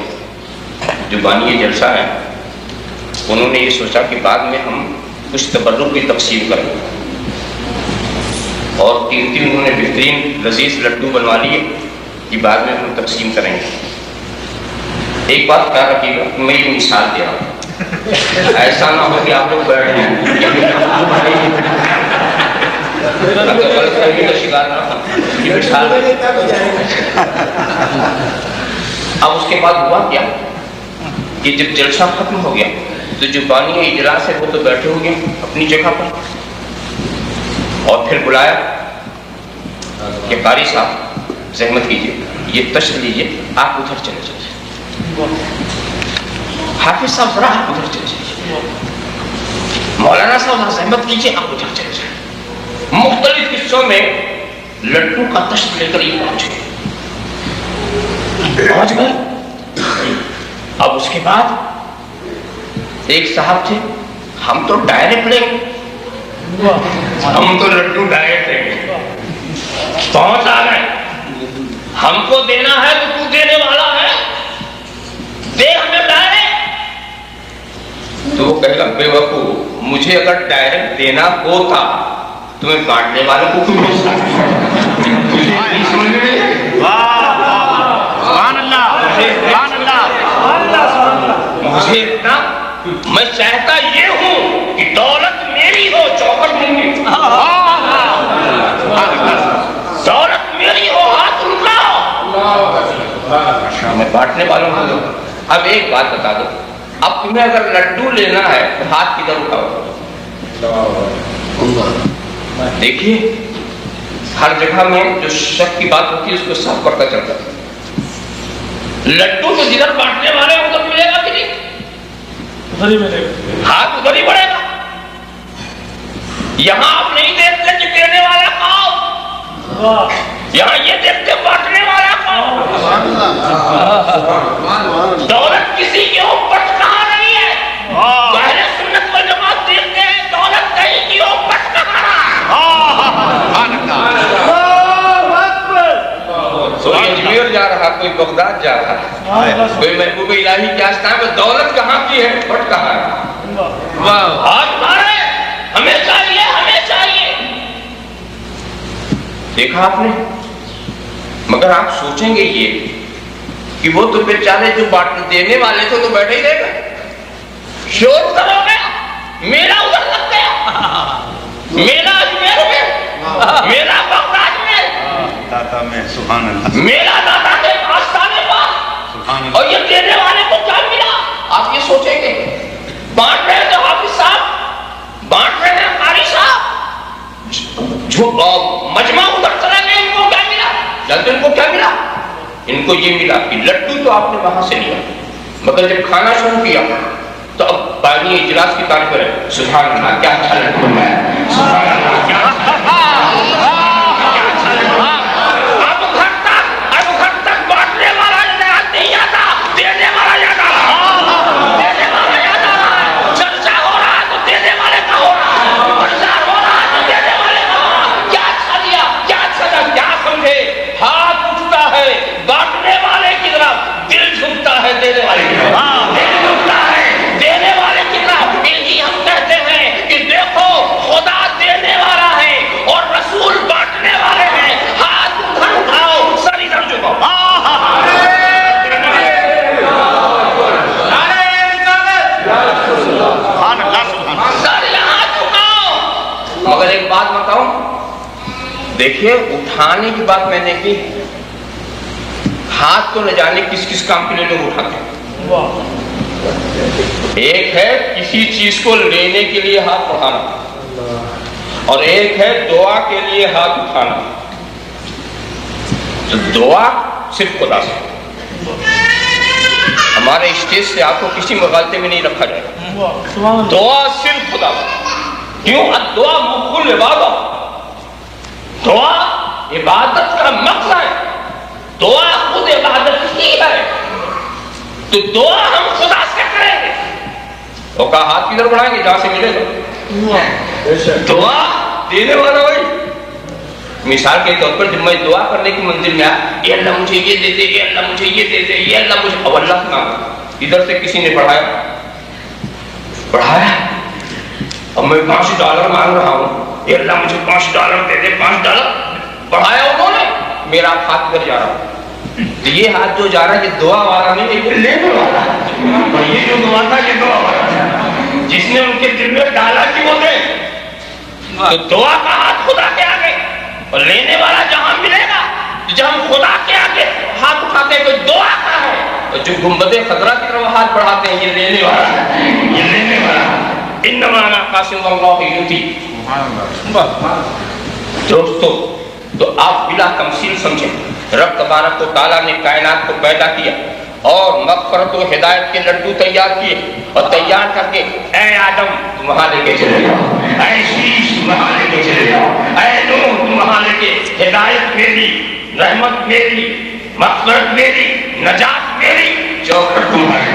جو بانی جلسہ ہے انہوں نے یہ سوچا کہ بعد میں ہم کچھ تبرک کی تقسیم کریں، اور قیمتی انہوں نے بہترین لذیذ لڈو بنوا لیے کہ بعد میں ہم تقسیم کریں گے۔ ایک بات کیا رکھیے گا، میں یہ مثال دے رہا ہوں، ایسا نہ ہو کہ آپ لوگ بیٹھ جائیں غلط فہمی کا شکار نہ ہو، یہ مثال۔ اب اس کے بعد ہوا کیا کہ جب جلسہ ختم ہو گیا تو جو بانی اجلاس ہے وہ تو بیٹھے ہو گئے اپنی جگہ پر، اور پھر بلایا کہ قاری صاحب زحمت کیجیے، یہ تشت لیجیے، آپ ادھر چلے جائیے، حافظ صاحب ذرا آپ ادھر چلے جائیے، مولانا صاحب ذرا زحمت کیجیے، آپ ادھر چلے جائیے۔ مختلف حصوں میں لڈو کا تشت لے کر یہ پہنچ گئے۔ اب اس کے بعد ایک صاحب تھے، ہم تو ڈائریکٹ لیں گے، ہم تو لڈو ڈائریکٹ لیں گے، پہنچ آ گئے، ہم کو دینا ہے تو تو دینے والا ہے، دے ہمیں ڈائریکٹ۔ تو وہ کہے گا بے وقوف، مجھے اگر ڈائریکٹ دینا ہوتا تو میں بانٹنے والوں کو کیوں بھیجتا؟ مجھے اتنا، میں چاہتا یہ ہوں کہ دولت میری ہو، چوکٹ مونگی، دولت میری ہو، ہاتھ رکھا ہو، میں بانٹنے والوں کو دوں۔ اب ایک بات بتا دو، اب تمہیں اگر لڈو لینا ہے تو ہاتھ کدھر اٹھاؤ؟ دیکھیے ہر جگہ میں جو شک کی بات ہوتی ہے اس کو صاف کرتا چلتا ہے۔ لڈو تو جدھر بانٹنے والے ادھر ملے گا کہ نہیں؟ ہاتھ ادھر ہی بڑھے گا۔ یہاں آپ نہیں دیکھتے کہ دینے والا کھاؤ، یہاں یہ دیکھتے بانٹنے والا کھاؤ۔ دولت کسی کے اوپر کہاں نہیں ہے، اہل سنت والجماعت دیکھتے ہیں دولت کہیں کی اوپر کہاں ہے۔ کوئی اجمیر جا رہا، کوئی بغداد جا رہا، کوئی محبوب الہی کے آستان میں، دولت کہاں کی ہے، بٹ کہاں ہے؟ ہاتھ مارے، ہمیں چاہیے، ہمیں چاہیے۔ دیکھا آپ نے؟ مگر آپ سوچیں گے یہ کہ وہ تو بیچارے جو دینے والے تھے تو بیٹھے ہی رہ گئے، شور کرو گے، میرا ادھر لگ گیا، میرا اجمیر میں، میرا بغداد میں، داتا میں، سبحان اللہ، میرا داتا کے آستانے پر، اور یہ دینے والے کو کیا ملا؟ آپ یہ سوچیں گے، بانٹ رہے تھے حافظ صاحب، بانٹ رہے ہیں قاری صاحب، مجمع ادھر چلا گیا، ان کو کیا ملا؟ جلد ان کو کیا ملا؟ ان کو یہ ملا کہ لڈو تو آپ نے وہاں سے لیا، مگر جب کھانا شروع کیا تو اب بانی اجلاس کی تعریف کرے سبحان اللہ کیا اچھا لگتا ہے، سبحان اللہ کیا اچھا لگتا ہے۔ اب گھر تک بانٹنے والا نہیں آتا، دینے والا یاد آ رہا، دینے والا یاد آ رہا ہے، چرچا ہو رہا ہے تو دینے والے کا ہو رہا ہے، پرچار ہو رہا ہے تو دینے والے کا ہو رہا ہے۔ کیا اچھا دیا، کیا اچھا دیا، کیا سمجھے؟ ہاتھ اٹھتا ہے بانٹنے والے کی طرف، دل جھکتا ہے دینے والے کی طرف، دل جھکتا ہے دینے والے کی طرف۔ یہی ہم کہتے ہیں کہ دیکھو خدا دینے والا ہے اور رسول بانٹنے والے ہیں۔ ہاتھ ادھر اٹھاؤ، سر ادھر جھکاؤ۔ سر یہاں جھکاؤ۔ مگر ایک بات بتاؤں، دیکھیے اٹھانے کی بات میں نے کی، ہاتھ تو نہ جانے کس کس کام کے لیے لوگ اٹھاتے ہیں۔ ایک ہے کسی چیز کو لینے کے لیے ہاتھ بڑھانا، اور ایک ہے دعا کے لیے ہاتھ اٹھانا۔ تو دعا صرف خدا سے، ہمارے اسٹیج سے آپ کو کسی مغالطے میں نہیں رکھا جائے گا۔ دعا صرف خدا سے۔ کیوں؟ دعا مقبول عبادت، دعا عبادت کا مقصد ہے، دعا خود عبادت ہی ہے۔ تو دعا ہم خدا سے کریں گے، تو کہا ہاتھ کدھر بڑھائیں گے؟ جہاں سے ملے گا۔ دعا دینے والا وہی۔ مثال کے طور پر جب میں دعا کرنے کی منزل میں آیا، اے اللہ مجھے یہ دے دے، اے اللہ مجھے یہ دے دے، اے اللہ مجھے، اب اللہ کا نام ادھر سے کسی نے بڑھایا، اب میں $5 مانگ رہا ہوں، اے اللہ مجھے $5 دے دے، $5 بڑھایا انہوں نے، میرا ہاتھ ادھر جا رہا۔ یہ ہاتھ جو جا رہا ہے یہ دعا والا نہیں، یہ لینے والا ہے۔ اور یہ جو دعا تھا یہ دعا والا ہے، جس نے ان کے دل میں ڈالا کہ وہ دے۔ تو دعا کا ہاتھ خدا کے آگے، اور لینے والا جہاں ملے گا۔ جب ہم خدا کے آگے ہاتھ اٹھاتے ہیں تو دعا کا ہے، اور جو گنبد خضرا کی طرف ہاتھ بڑھاتے ہیں یہ لینے والا ہے، یہ لینے والا ہے۔ انما انا قاسم اللہ یؤتی۔ دوستو، تو آپ بلا تمثیل سمجھیں، رب تبارک و تعالیٰ نے کائنات کو پیدا کیا اور مغفرت و ہدایت کے لڈو تیار کیے، اور تیار کر کے اے آدم تم وہاں لے کے چلے جاؤ، اے شیش تم وہاں لے کے چلے جاؤ، اے نوح تم وہاں لے کے، ہدایت میری، رحمت میری، مغفرت میری، نجات میری، چوکھٹ تمہاری،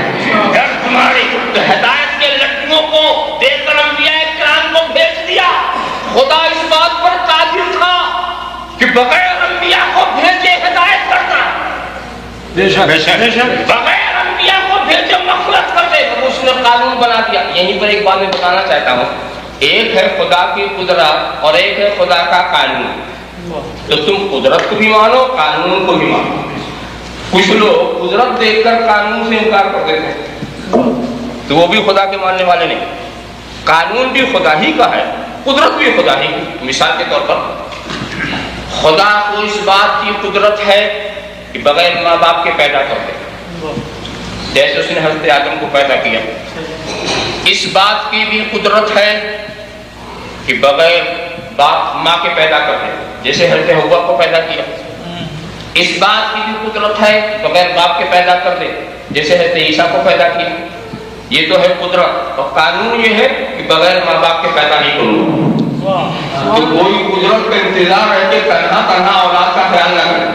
گھر تمہاری۔ تو ہدایت کے لڈوؤں کو دے کر انبیاء کرام کو بھیج دیا۔ خدا اس بات پر قادر تھا کہ بغیر انبیاء کو بھیجے ہدایت کرتا، بغیر انبیاء کو بھیجے مغفرت کر دے، اس نے قانون بنا دیا۔ یہیں پر ایک بات میں بتانا چاہتا ہوں، ایک ہے خدا کی قدرت اور ایک ہے خدا کا قانون۔ تو تم قدرت کو بھی مانو، قانون کو بھی مانو۔ کچھ لوگ قدرت دیکھ کر قانون سے انکار کر دیتے ہیں، تو وہ بھی خدا کے ماننے والے نہیں۔ قانون بھی خدا ہی کا ہے، قدرت بھی خدا ہی کی۔ مثال کے طور پر خدا کو اس بات کی قدرت ہے کہ بغیر ماں باپ کے پیدا کر دے، جیسے اس نے حضرت آدم کو پیدا کیا۔ اس بات کی بھی قدرت ہے کہ بغیر باپ ماں کے پیدا کر دے، جیسے حضرت حوا کو پیدا کیا۔ اس بات کی بھی قدرت ہے کہ بغیر باپ کے پیدا کر دے، جیسے حضرت عیسیٰ کو پیدا کیا۔ یہ تو ہے قدرت، اور قانون یہ ہے کہ بغیر ماں باپ کے پیدا نہیں کروں۔ تو کوئی قدرت کا انتظار ہے کہ تنہا تنہا اولاد کا خیال نہ کرے۔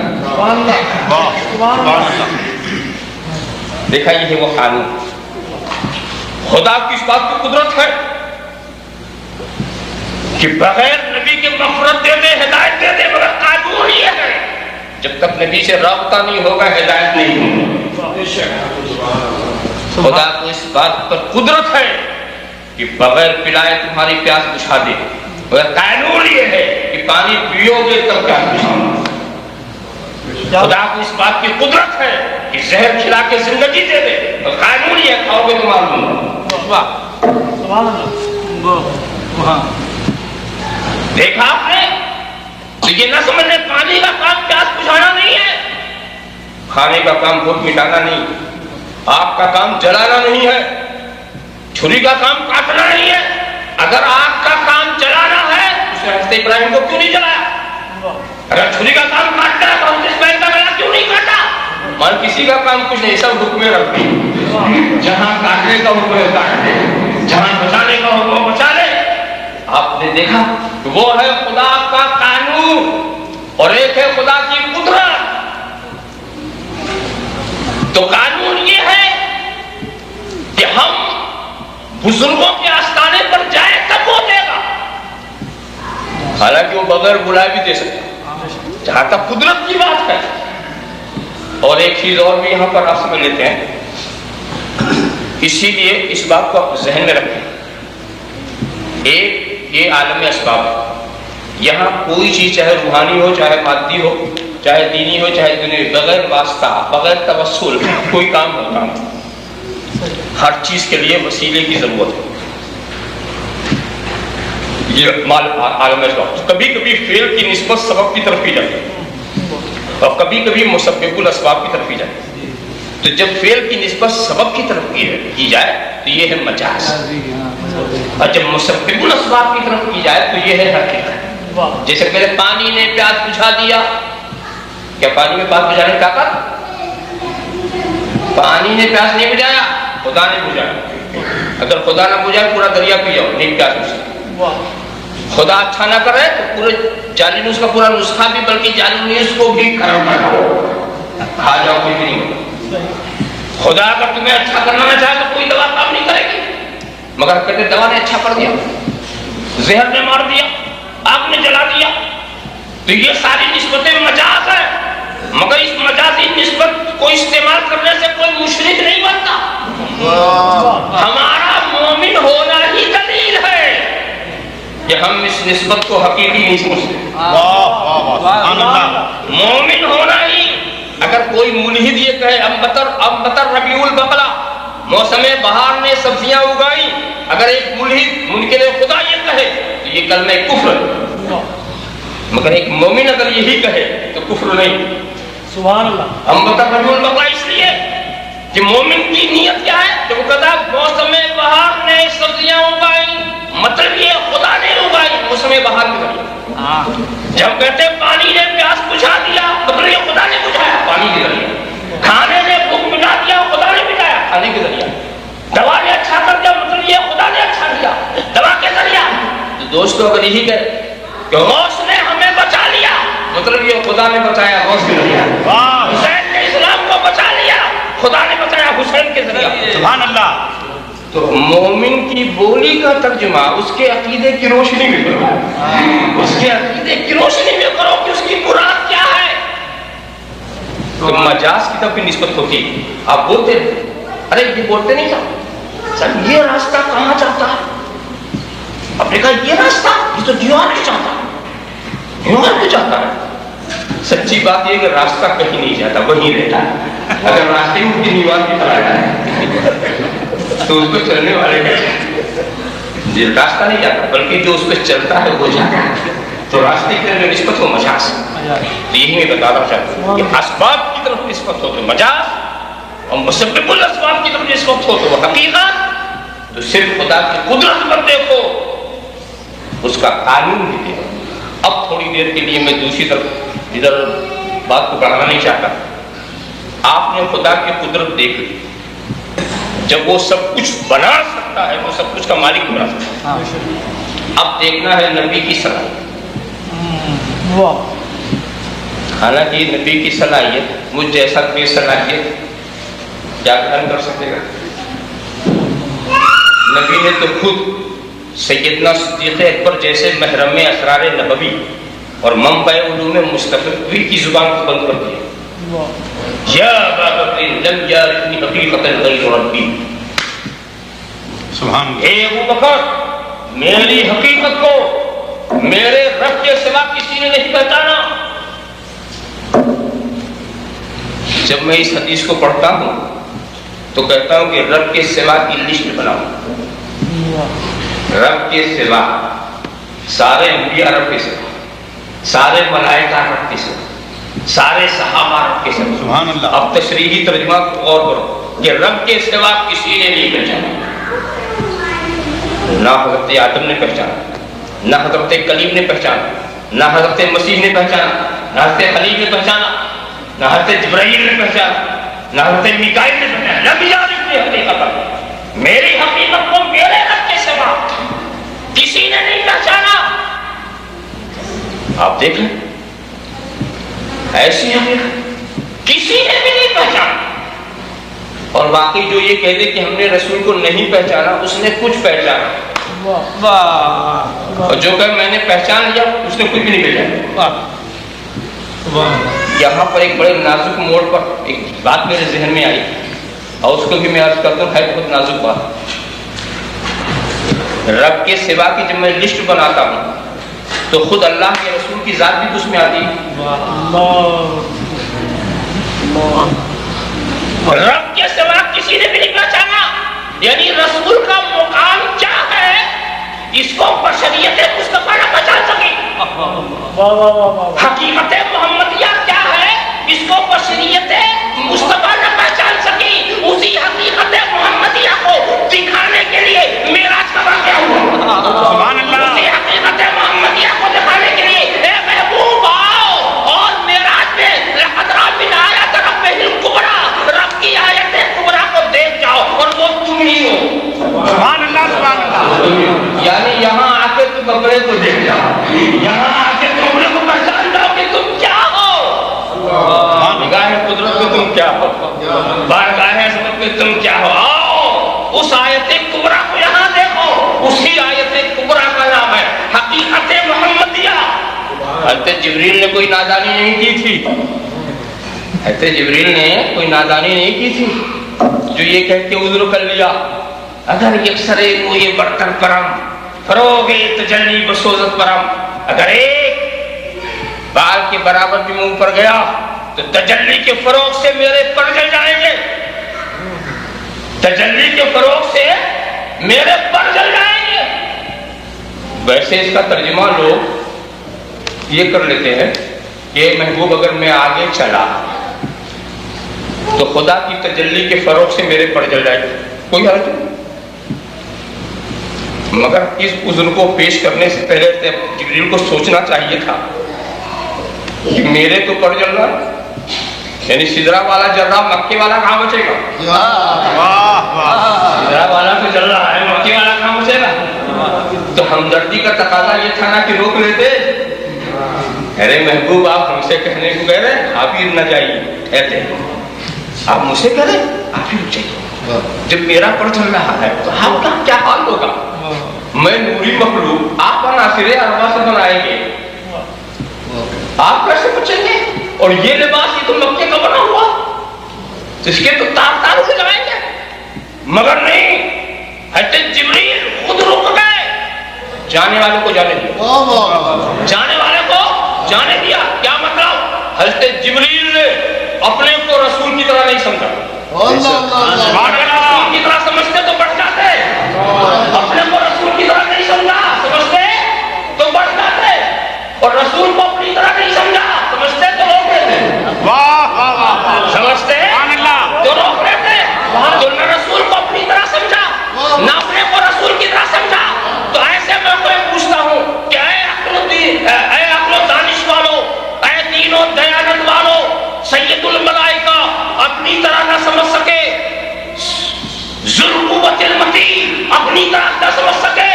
دیکھا یہ ہے وہ قانون۔ خدا کی اس بات کی قدرت ہے کہ بغیر نبی کے مغفرت دے دے، ہدایت دے دے، مگر قانون یہ ہے جب تک نبی سے رابطہ نہیں ہوگا ہدایت نہیں ہوگی۔ خدا کو اس بات پر قدرت ہے کہ بغیر پلائے تمہاری پیاس بجھا دے، مگر قانون یہ ہے کہ پانی پیو گے تب پیاس بجھاؤ۔ خدا کو اس بات کی قدرت ہے کہ زہر کھلا کے زندگی دے دے، اور قانون یہ کھاؤ گے تو معلوم ہوگا۔ دیکھا آپ نے؟ تو یہ نہ سمجھنے پانی کا کام پیاس بجھانا نہیں ہے، کھانے کا کام بھوک مٹانا نہیں، آگ کا کام جلانا نہیں ہے، چھری کا کام کاٹنا نہیں ہے۔ اگر آگ کا کام جلانا ہے تو حضرت ابراہیم کو کیوں نہیں جلایا؟ اگر چھری کا کام کاٹنا ہے تو حضرت اسماعیل کا گلا کیوں نہیں کاٹا؟ اور کسی کا کام کچھ نہیں، سب حکم ربی، جہاں کاٹنے کا حکم ہے کاٹ دے، جہاں بچانے کا حکم ہے بچا لے۔ آپ نے دیکھا وہ ہے خدا کا قانون اور ایک ہے خدا کی قدرت۔ تو قانون یہ ہے کہ ہم بزرگوں کے آستانے پر جائیں تب وہ دے گا، حالانکہ وہ بغیر بلائے بھی دے سکتا، جہاں تک قدرت کی بات ہے۔ اور ایک چیز اور بھی یہاں پر آپ سمجھ لیتے ہیں، اسی لیے اس بات کو آپ ذہن میں رکھیں، ایک یہ عالم اسباب ہے، یہاں کوئی چیز چاہے روحانی ہو، چاہے مادی ہو، چاہے دینی ہو، چاہے دنیاوی، بغیر واسطہ، بغیر توسل کوئی کام ہوتا نہیں۔ ہر چیز کے لیے وسیلے کی ضرورت ہے۔ یہ عالم اسباب کبھی کبھی فعل کی نسبت سبب کی طرف کی جاتی ہے اور کبھی کبھی مسبب الاسباب کی طرف کی جاتی ہے۔ تو جب فعل کی نسبت سبب کی طرف کی جائے تو یہ ہے مجاز، اور جب مسبب الاسباب کی طرف کی جائے تو یہ ہے حقیقت۔ جیسے پہلے پانی نے پیاس بجھا دیا، کیا پانی میں پیاس بجھانے کا طاقت؟ پانی نے پیاس نہیں بجھایا، خدا نے بجھایا۔ اگر خدا نہ بجھائے پورا دریا پی جاؤ، نہیں پیاس بجھے۔ خدا اچھا نہ کرے تو پورے جالینوس کا پورا نسخہ بھی، بلکہ جالینوس کو بھی کرم کر کھا جاؤ، کوئی بھی نہیں ہوگا۔ خدا اگر تمہیں اچھا کرنا نہ چاہے تو کوئی دوا کام نہیں کرے گی، مگر کہتے دوا نے اچھا کر دیا، زہر نے مار دیا، آگ نے جلا دیا۔ تو یہ ساری نسبتیں مجاز ہیں، مگر اس مجازی نسبت کو استعمال کرنے سے کوئی مشرک نہیں بنتا۔ ہمارا مومن ہونا ہی دلیل ہے کہ ہم اس نسبت کو حقیقی نہیں سمجھتے۔ مومن ہونا ہی، اگر کوئی ملحد یہ کہے امبتر ربیع البقلہ، موسم بہار نے سبزیاں اگائی، اگر ایک ملحد منکر خدا یہ کہے تو یہ کلمہ کفر ہے، مگر ایک مومن اگر یہی کہے تو کفر نہیں۔ سبحان اللہ۔ امبتر ربیع البقلہ اس لیے کہ مومن کی نیت کیا ہے کہ وہ کہتا ہے موسم بہار نے سبزیاں اگائی، مطلب یہ خدا نے اگائی، موسم بہار میں گئی۔ جب کہتے پانی نے پیاس بجھا دیا، مطلب یہ خدا نے بجھایا، پانی کے ذریعے۔ کھانے نے بھوک مٹا دیا، خدا نے مٹایا، کھانے کے ذریعے۔ دوا نے اچھا کر دیا، مطلب یہ خدا نے اچھا کیا، دوا کے ذریعے۔ تو دوستو اگر یہی کہے کہ غوث نے ہمیں بچا لیا، مطلب یہ خدا نے بچایا غوث کے ذریعے۔ حسین نے اسلام کو بچا لیا، خدا نے بچایا حسین کے ذریعے۔ سبحان اللہ۔ تو مومن کی بولی کا ترجمہ اس کے عقیدے کی روشنی میں کرو، اس کے عقیدے کی روشنی میں کرو کہ اس کی مراد کیا ہے۔ تو مجاز کی طرف نسبت ہوتی ہے۔ آپ بولتے ارے یہ بولتے نہیں تھا سر یہ راستہ کہاں چاہتا ہے، آپ نے کہا یہ راستہ یہ تو دیوار کو چاہتا ہے، دیوار کو چاہتا ہے۔ سچی بات یہ کہ راستہ کہیں نہیں جاتا، وہیں رہتا ہے۔ اگر راستے میں کی دیوار کی طرح ہے تو اس کو چلنے والے یہ راستہ نہیں جاتا، بلکہ جو اس پہ چلتا ہے وہ جاتا ہے۔ تو راستے کی طرف نسبت ہو مجاز، تو یہی میں بتانا چاہتا ہوں کہ اسباب کی طرف نسبت ہو تو مجاز، اور مسبب الاسباب کی طرف نسبت ہو تو وہ حقیقت۔ تو صرف خدا کی قدرت پر دیکھو، اس کا قانون بھی دیکھو۔ اب تھوڑی دیر کے لیے میں دوسری طرف ادھر بات کو بڑھانا نہیں چاہتا۔ آپ نے خدا کی قدرت دیکھ لی، جب وہ سب کچھ بنا سکتا ہے، وہ سب کچھ کا مالک بنا سکتا ہے۔ اب دیکھنا ہے نبی کی صلاحیت۔ حالانکہ نبی کی صلاحیت مجھ جیسا کوئی صلاحیت کیا گرہن کر سکے گا؟ نبی نے تو خود سیدنا صدیق اکبر جیسے محرم اسرار نبوی اور منبع علوم مصطفی کی زبان کو بند کر دیا۔ یا ابا بکر لم یارنی حقیقتا غیر ربی، سبحان اللہ۔ اے ابو بکر میری حقیقت کو میرے رب کے سوا کسی نے نہیں پہچانا۔ جب میں اس حدیث کو پڑھتا ہوں تو کہتا ہوں کہ رب کے سوا کی لسٹ بناؤ۔ رب کے سوا سارے انبیاء رب کے سوا، سارے ملائکہ رب کے سوا، سارے صحابہ رب کے سوا۔ سبحان اللہ۔ اب تشریحی ترجمہ کو غور کرو کہ رب کے سوا کسی نے نہیں پہچانا، نہ حضرت آدم نے پہچانا، نہ حضرت کلیم نے پہچانا، نہ حضرت مسیح نے پہچانا، نہ حضرت خلیل نے پہچانا، نہ حضرت جبرائیل نے پہچانا، نہ حضرت میکائیل نے بتایا لم یعرف لی حقیقت، میری حقیقت کو میرے رب کے سوا کسی نے نہیں پہچانا۔ آپ دیکھیں ایسی حقیقت کسی نے بھی نہیں پہچانا، اور واقعی جو یہ کہہ دے کہ ہم نے رسول کو نہیں پہچانا اس نے کچھ پہچانا، اور جو کہ میں نے پہچان لیا اس نے کچھ بھی نہیں پہچانا۔ یہاں پر ایک بڑے نازک موڑ پر ایک بات میرے ذہن میں آئی اور اس کو بھی میں عرض کرتا ہوں، ہے بہت نازک بات۔ رب کے سوا کی جب میں لسٹ بناتا ہوں تو خود اللہ کے رسول کی ذات بھی اس میں آتی ہے۔ رب کے سوا کسی نے بھی نہیں پہچانا، یعنی رسول کا مقام کیا ہے اس کو بشریت مصطفیٰ نہ پہچان سکی۔ حقیقت محمدیہ کیا ہے اس کو بشریت مصطفیٰ نہ پہچان سکی۔ اسی حقیقت محمدیہ کو دکھانے کے لیے معراج کا واقعہ ہوا۔ سبحان اللہ۔ اسی حقیقت محمدیہ کو دکھانے کے لیے اے محبوب آؤ اور معراج میں لقد رأى من آیات ربہ الکبریٰ، رب کی آیت کبریٰ کو دیکھ جاؤ اور وہ تم ہی ہو۔ سبحان اللہ سبحان اللہ۔ یعنی یہاں آ کے تم ببرے کو دیکھ جاؤ، یہاں آ کے تم ببرے کو پہچان جاؤ کہ تم کیا ہو۔ نگاہ قدرت کو تم کیا ہو، بارگاہ عظمت میں تم کیا ہو۔ آؤ اس آیت کبریٰ کو یہاں دیکھو، اسی آیت کبریٰ کا نام ہے حقیقت محمدیہ۔ حضرت جبریل نے کوئی نادانی نہیں کی تھی، حضرت جبریل نے کوئی نادانی نہیں کی تھی جو یہ کہہ کے عذر کر لیا اگر یکسر کوئی برتر پرم فروغ تجلی بسوزت پرم، اگر ایک بال کے برابر بھی منہ پر گیا تو تجلی کے فروغ سے میرے پر جل جائیں گے، تجلی کے فروغ سے میرے پر جل جائیں گے۔ ویسے اس کا ترجمہ لوگ یہ کر لیتے ہیں کہ محبوب اگر میں آگے چلا تو خدا کی تجلی کے فروغ سے میرے پر جل جائے، کوئی حرج نہیں۔ مگر اس عذر کو پیش کرنے سے پہلے جبریل کو سوچنا چاہیے تھا کہ میرے تو پر جل رہا ہے، یعنی سدرا والا جل رہا، مکے والا کہاں بچے گا؟ سدرا والا تو جل رہا ہے، مکے والا کہاں بچے گا؟ تو ہمدردی کا تقاضا یہ تھا نا کہ روک لیتے، ارے محبوب آپ ہم سے کہنے کو کہہ رہے آپ ہی نہ جائیے، کہتے آپ مجھ سے کہہ رہے آپ ہی رک جائیے، جب میرا پر چل رہا ہے تو آپ کا کیا حال ہوگا؟ میں نوری مخلوق، آپ عناصر ارواح سے بنائیں گے، آپ کیسے بچیں گے؟ اور یہ لباس یہ تو مکے کا بنا ہوا، اس کے تو تار تار سے جائیں گے، مگر نہیں، حضرت جبریل خود رک گئے، جانے والوں کو جانے دیا، جانے والے کو جانے دیا۔ کیا مطلب؟ حضرت جبریل نے اپنے کو رسول کی طرح نہیں سمجھا، رسول کی طرح سمجھتے تو بڑھ جاتے، اپنے کو رسول کی طرح نہیں سمجھا سمجھتے تو بڑھ جاتے، اور رسول کو اپنی طرح نہیں سمجھا سمجھتے تو روک لیتے، سمجھتے تو روک لیتے، تو نہ رسول کو اپنی طرح سمجھا نہ اپنے کو رسول کی طرح سمجھا۔ تو ایسے میں کوئی پوچھتا ہوں کہ اے عقل و دانش والو، اے دین و دیانت والو، سید الملائکہ اپنی طرح نہ سمجھ سکے، ذوالقوت المتین اپنی طرح نہ سمجھ سکے،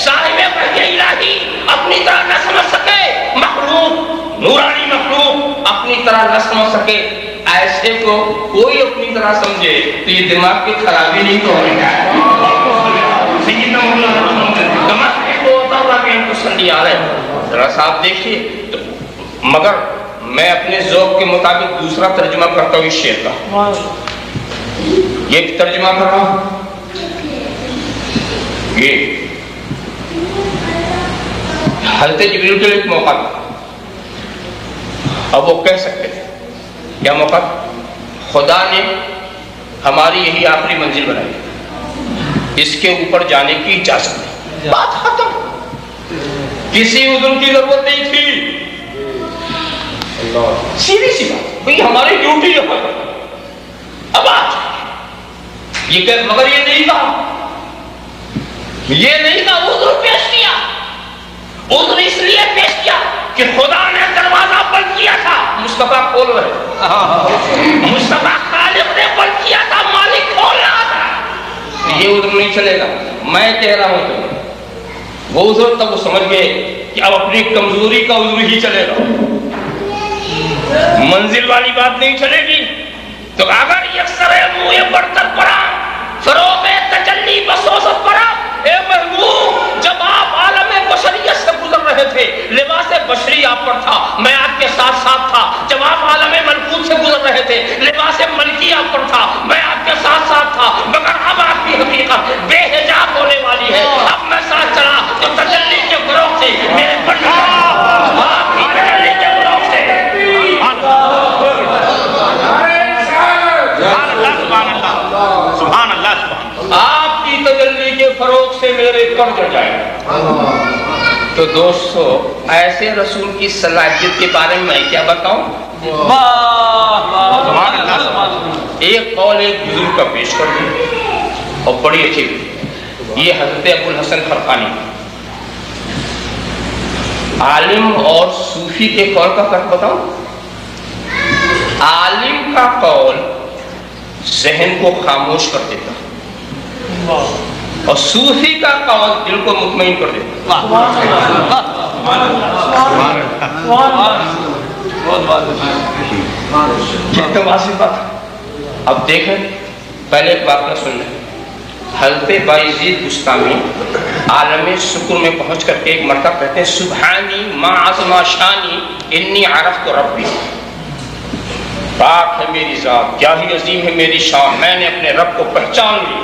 صاحب وحی الہی اپنی طرح نہ سمجھ سکے، مخلوق نورانی مخلوق اپنی طرح نہ سمجھ سکے، ایسے کو کوئی اپنی طرح سمجھے تو یہ دماغ کی خرابی نہیں تو ہونے کا ہے۔ ذرا صاحب دیکھیے، مگر میں اپنے ذوق کے مطابق دوسرا ترجمہ کرتا ہوں اس شعر کا، یہ ترجمہ کر رہا ہوں، یہ حضرت جبریل کے لیے ایک موقع تھا، اب وہ کہہ سکتے تھے کیا موقع؟ خدا نے ہماری یہی آخری منزل بنائی، اس کے اوپر جانے کی اجازت نہیں، بات ختم، کسی عذر کی ضرورت نہیں تھی، سیدھی سی بات، بھئی ہماری ڈیوٹی ہے، اب آج یہ کہ مگر یہ نہیں کہا عذر پیش کیا، عذر اس لیے پیش کیا کہ خدا نے دروازہ بند کیا تھا، مصطفیٰ کھول رہے، مصطفیٰ خالق نے چلے گا، میں کہہ رہا ہوں تمہیں. وہ عذر تب وہ سمجھ گئے کہ اب اپنی کمزوری کا عذر ہی چلے گا، منزل والی بات نہیں چلے گی. تو اگر یکسر منہ برتر پڑا فروغ تجلی بسوست پڑا، اے محبوب جب آپ عالم بشریت سے گزر رہے تھے لباس بشری آپ پر تھا، میں آپ کے ساتھ ساتھ تھا. جب آپ عالم ملکوت سے گزر رہے تھے لباس ملکی آپ پر تھا، میں آپ کے ساتھ ساتھ تھا. مگر اب آپ کی حقیقت بے حجاب ہونے والی ہے. اب میں ساتھ چلا تو تجلی کے فروغ سے میرے پڑھنے آپ کی تجلی کے فروغ سے سبحان اللہ آپ کی تجلی کے فروغ سے میرے پر چڑھ جائے. تو دوستو ایسے رسول کی صلاحیت کے بارے میں کیا بتاؤں؟ ایک قول ایک بزرگ کا پیش کر دوں اور بڑی اچھی. یہ حضرت ابو الحسن خرقانی عالم اور صوفی کے قول کا فرق بتاؤں. عالم کا قول ذہن کو خاموش کر دیتا اور صوفی کا قول دل کو مطمئن کر دیتا. کتنا واضح بات ہے. اب دیکھیں پہلے ایک بات نہ سن لیں. حضرت بایزید بستامی عالم سکر میں پہنچ کر کے ایک مرتبہ کہتے ہیں سبحانی ما عظم شانی انی عرفت ربی. پاک ہے میری ذات، کیا ہی عظیم ہے میری شان، میں نے اپنے رب کو پہچان لی.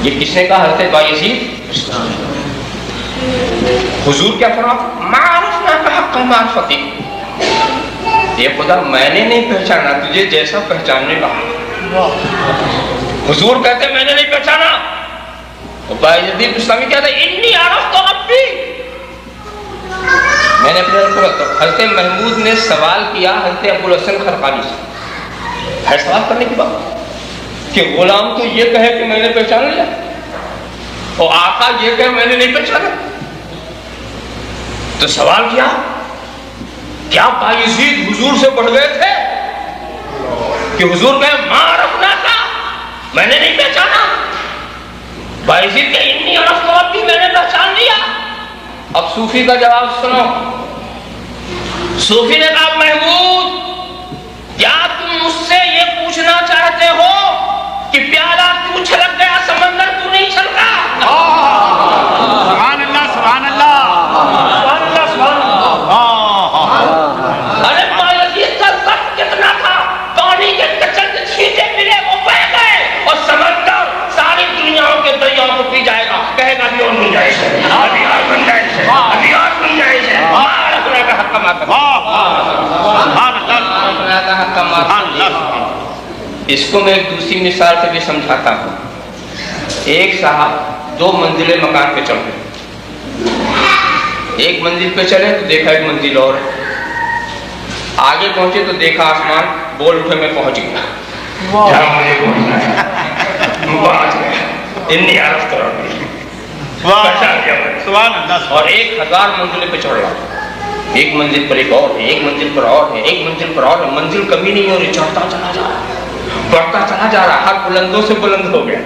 یہ کس نے کہا؟ حضرت بایزید. حضور کیا فرماتے؟ معرفنا کا حق معرفتی. یہ خدا میں نے نہیں پہچانا، تجھے جیسا پہچاننے کا. حضور کہتے میں نے نہیں پہچانا. تو بایزید بستامی کہتے انی عرفت ربی، میں نے اپنے رب کو رکھتا. حضرت محمود نے سوال کیا حضرت ابو الحسن خرقانی سے. ہے سوال کرنے کی بات کہ غلام تو یہ کہے کہ میں نے پہچان لیا اور آقا یہ کہے میں نے نہیں پہچانا. تو سوال کیا کیا بایزید حضور سے بڑھ گئے تھے کہ حضور کہے ما عرفنا کا، میں نے نہیں پہچانا. بایزید کہے انی عرفت ربی، میں نے پہچان لیا. اب صوفی کا جواب سنو. صوفی نے کہا محمود کیا تم مجھ سے یہ پوچھنا چاہتے ہو کہ پیالہ کیوں چھلک گیا، سمندر کیوں نہیں چھلکا؟ سبحان اللہ سبحان اللہ سبحان اللہ سبحان اللہ. ارے بایزید کا ضبط کتنا تھا، پانی کے چند چھینٹے ملے وہ بہہ گئے اور سمندر ساری دنیاؤں کے دریاؤں کو پی جائے گا. کہے گا ابھی اور گنجائش ہے، ابھی اور گنجائش ہے، ابھی اور گنجائش ہے. اللہ کا حق مات اس کو میں ایک دوسری مثال سے بھی سمجھاتا ہوں. ایک صاحب 2 منزلے مکان پہ چڑھ گئے. ایک منزل پہ چلے تو دیکھا ایک منزل اور ہے. آگے پہنچے تو دیکھا آسمان، بول اٹھے میں پہنچ گیا جہاں مجھے پہنچنا ہے. پہنچ گیا انی عرفت ربی، پہچان گیا. اور 1000 منزلے پہ چڑھ رہا، ایک منزل پر ایک اور ہے، ایک منزل پر اور ہے، ایک منزل پر اور ہے. منزل کمی نہیں ہو رہی، چڑھتا چلا جا رہا، بڑھتا چلا جا رہا. ہر بلندوں سے بلند ہو گیا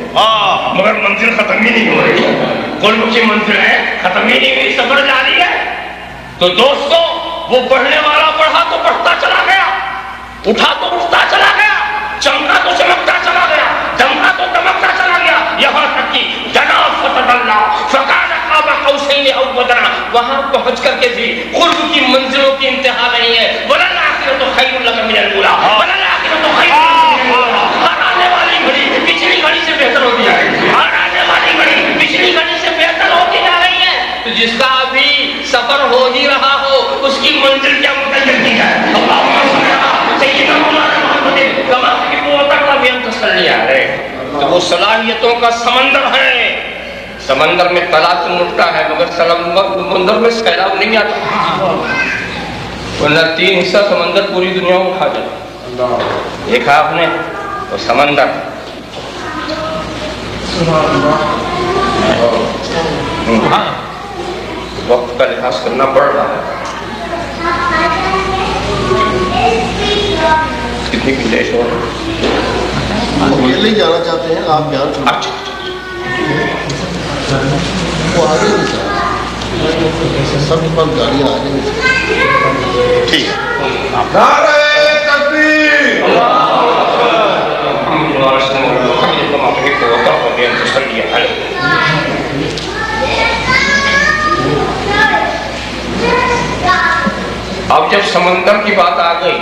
مگر منزل ختم ہی نہیں ہو رہی. قرب کی منزل ہے، ختم ہی نہیں ہوئی، سفر جاری ہے. تو دوستو وہ بڑھنے والا بڑھا تو بڑھتا چلا گیا، اٹھا تو اٹھتا چلا گیا، چمکا تو چمکتا چلا گیا، دمکا تو دمکتا چلا گیا. یہاں تک کہ جناب فتح اللہ فقال قاب قوسین او ادنی، وہاں پہنچ کر کے بھی قرب کی منزلوں کی انتہا نہیں ہے. وللآخرۃ خیر لک من الاولی، وللآخرۃ خیر لک من الاولی. ہر آنے والی گھڑی پچھلی گھڑی سے بہتر ہوتی ہے، ہر آنے والی گھڑی پچھلی گھڑی سے بہتر ہوتی جا رہی ہے. تو جس کا ابھی سفر ہو ہی رہا ہو اس کی منزل کیا متعین کی جائے. اللہم صل علی سیدنا مولانا محمد کما تحب وترضى بأن تصلی علیہ. تو وہ صلاحیتوں کا سمندر ہے. سمندر میں تلاطم اٹھتا ہے مگر سمندر میں سیلاب نہیں آتا. ورنہ 3 حصہ سمندر پوری دنیا کو کھا جائے. دیکھا آپ نے وہ سمندر. وقت کا لحاظ کرنا پڑ رہا ہے. کتنی گنجائش ہو رہی ہے؟ اکیلے ہی جانا چاہتے ہیں آپ بیان کریں. اچھا وہ آگے نہیں چاہتے سب کے پاس گاڑیاں آگے نہیں چاہتے. ٹھیک ہے. نعرہ تکبیر. اب جب سمندر کی بات آ گئی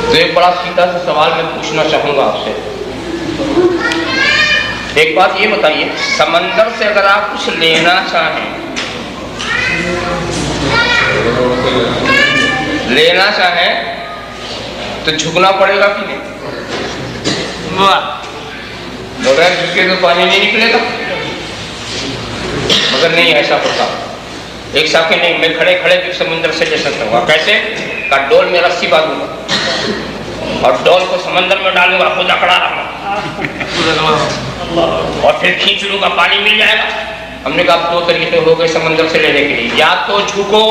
تو ایک بڑا سیدھا سا سوال میں پوچھنا چاہوں گا آپ سے. ایک بات یہ بتائیے، سمندر سے اگر آپ کچھ لینا چاہیں تو جھکنا پڑے گا کہ نہیں؟ بغیر جھکے تو پانی نہیں نکلے گا. مگر نہیں ایسا ہوتا. ایک صاحب کہ نہیں، میں کھڑے کھڑے بھی سمندر سے لے سکتا ہوں. کیسے؟ کہ ڈول میں رسی باندھوں گا اور ڈول کو سمندر میں ڈالوں گا، خود اکڑا رہا اور پھر کھینچ لوں گا، پانی مل جائے گا. ہم نے کہا اب دو طریقے ہو گئے سمندر سے لینے کے لیے، یا تو جھکو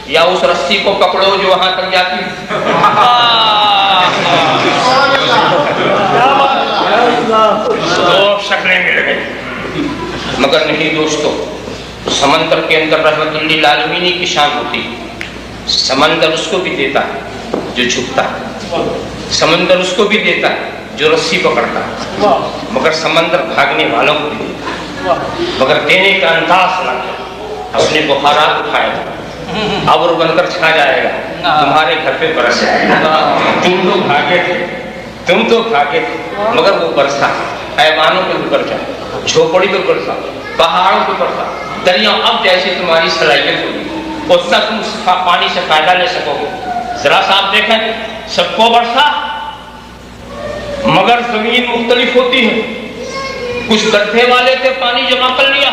یا اس رسی کو پکڑو جو وہاں تک جاتی ہے. دو شکلیں مل گئی. مگر نہیں دوستو، سمندر کے اندر رحمت للعالمین کی شان ہوتی ہے. سمندر اس کو بھی دیتا ہے جو جھکتا ہے، سمندر اس کو بھی دیتا ہے جو رسی پکڑتا ہے، مگر سمندر بھاگنے والوں کو بھی دیتا ہے. مگر دینے کا انداز نہ اپنے بخارات اٹھائے گا، ابر بن کر چھا جائے گا، تمہارے گھر پہ برس جائے گا. تم تو بھاگے تھے مگر وہ برسا، حیوانوں پہ بھی برسا، جھوپڑی پہ برسا، پہاڑوں پہ برسا، دریا. اب جیسی تمہاری صلاحیت ہوگی اس تک تم پانی سے فائدہ لے سکو گے. ذرا سا آپ دیکھیں، سب کو برسا مگر زمین مختلف ہوتی ہے. کچھ گڈھے والے تھے، پانی جمع کر لیا،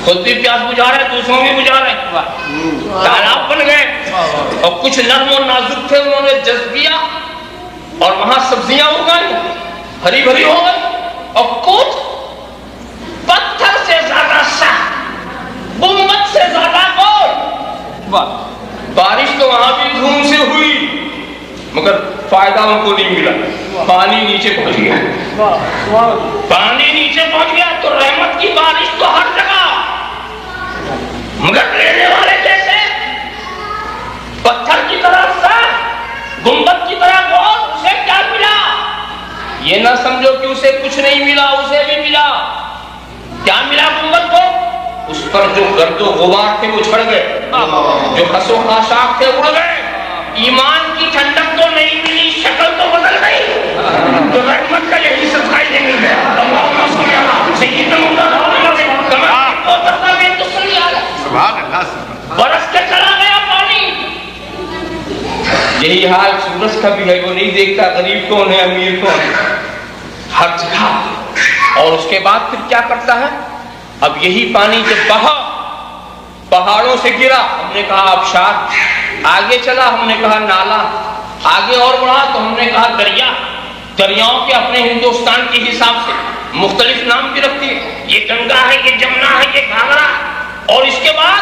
خود بھی پیاس بجھا رہے، دوسروں بھی بجھا رہے، تالاب بن گئے. اور کچھ نرم و نازک تھے، انہوں نے جذب کیا اور وہاں سبزیاں اگائی، ہری بھری ہو گئی. اور کچھ پتھر سے زیادہ سخت، گنبد سے زیادہ گول. بارش تو وہاں بھی دھوم سے ہوئی مگر فائدہ ان کو نہیں ملا. پانی نیچے پہنچ گیا، پانی نیچے پہنچ گیا. تو رحمت کی بارش تو ہر جگہ، مگر لینے والے کیسے؟ پتھر کی طرح سخت، گنبد کی طرح گول. اسے کیا ملا؟ یہ نہ سمجھو کہ اسے کچھ نہیں ملا، اسے بھی ملا. کیا ملا گنبد کو؟ اس پر جو گرد و غبار تھے وہ جھڑ گئے، جو خس و خاشاک تھے اڑ گئے. ایمان کی ٹھنڈک تو نہیں ملی، شکل تو بدل گئی. تو رحمت کا یہی صدقہ ہی مل گیا. برس کے چلا گیا پانی. یہی حال سورج کا بھی ہے، وہ نہیں دیکھتا غریب کون ہے امیر کون ہے، ہر جگہ. اور اس کے بعد پھر کیا کرتا ہے؟ اب یہی پانی جب بہا، پہاڑوں سے گرا، ہم نے کہا آبشار، آگے چلا ہم نے کہا نالا، آگے اور بڑھا تو ہم نے کہا دریا. دریاؤں کے اپنے ہندوستان کے حساب سے مختلف نام بھی رکھتی ہے. یہ گنگا ہے، یہ جمنا ہے، یہ گھاگرا. اور اس کے بعد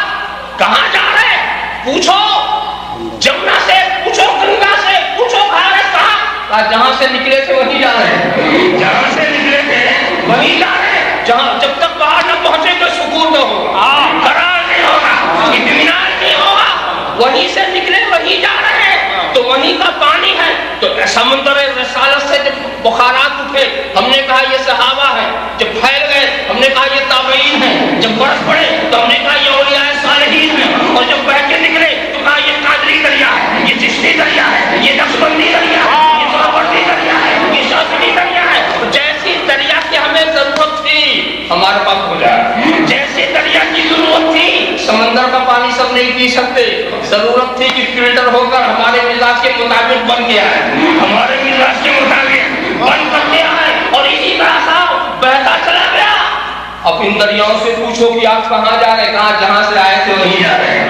کہاں جا رہے ہیں؟ پوچھو جمنا سے، پوچھو گنگا سے، پوچھو گھاگرا سے. کہاں؟ جہاں سے نکلے تھے وہیں جا رہے ہیں، جہاں سے نکلے تھے وہیں جا رہے ہیں. جہاں جب تک باہر نہ پہنچے تو سکون نہ ہوگا، قرار نہیں ہوگا، اطمینان نہیں ہوگا. وہیں سے نکلے وہیں جا رہے ہیں تو وہیں کا پانی ہے. تو سمندر رسالت سے جب بخارات اٹھے ہم نے کہا یہ صحابہ ہے، جب پھیل گئے ہم نے کہا یہ تابعین ہیں، جب برس پڑے تو ہم نے کہا یہ اولیاء صالحین ہیں، اور جب بہہ کے نکلے تو کہا یہ قادری دریا ہے، یہ چشتی دریا ہے، یہ نقشبندی دریا ہے، یہ سہروردی دریا ہے، یہ شاذلی دریا ہے. جیسی دریا کی ہمیں ضرورت تھی ہمارے پاس ہو جائے. جیسے دریا کی ضرورت تھی، سمندر کا پانی سب نہیں پی سکتے، ضرورت تھی کہ فلٹر ہو کر ہمارے مزاج کے مطابق بن گیا ہے، ہمارے مزاج کے مطابق بن کر گیا ہے اور اسی طرح سے بہتا چلا گیا. اب ان دریاؤں سے پوچھو کہ آپ کہاں جا رہے ہیں؟ کہاں جہاں سے آئے تھے وہیں جا رہے ہیں.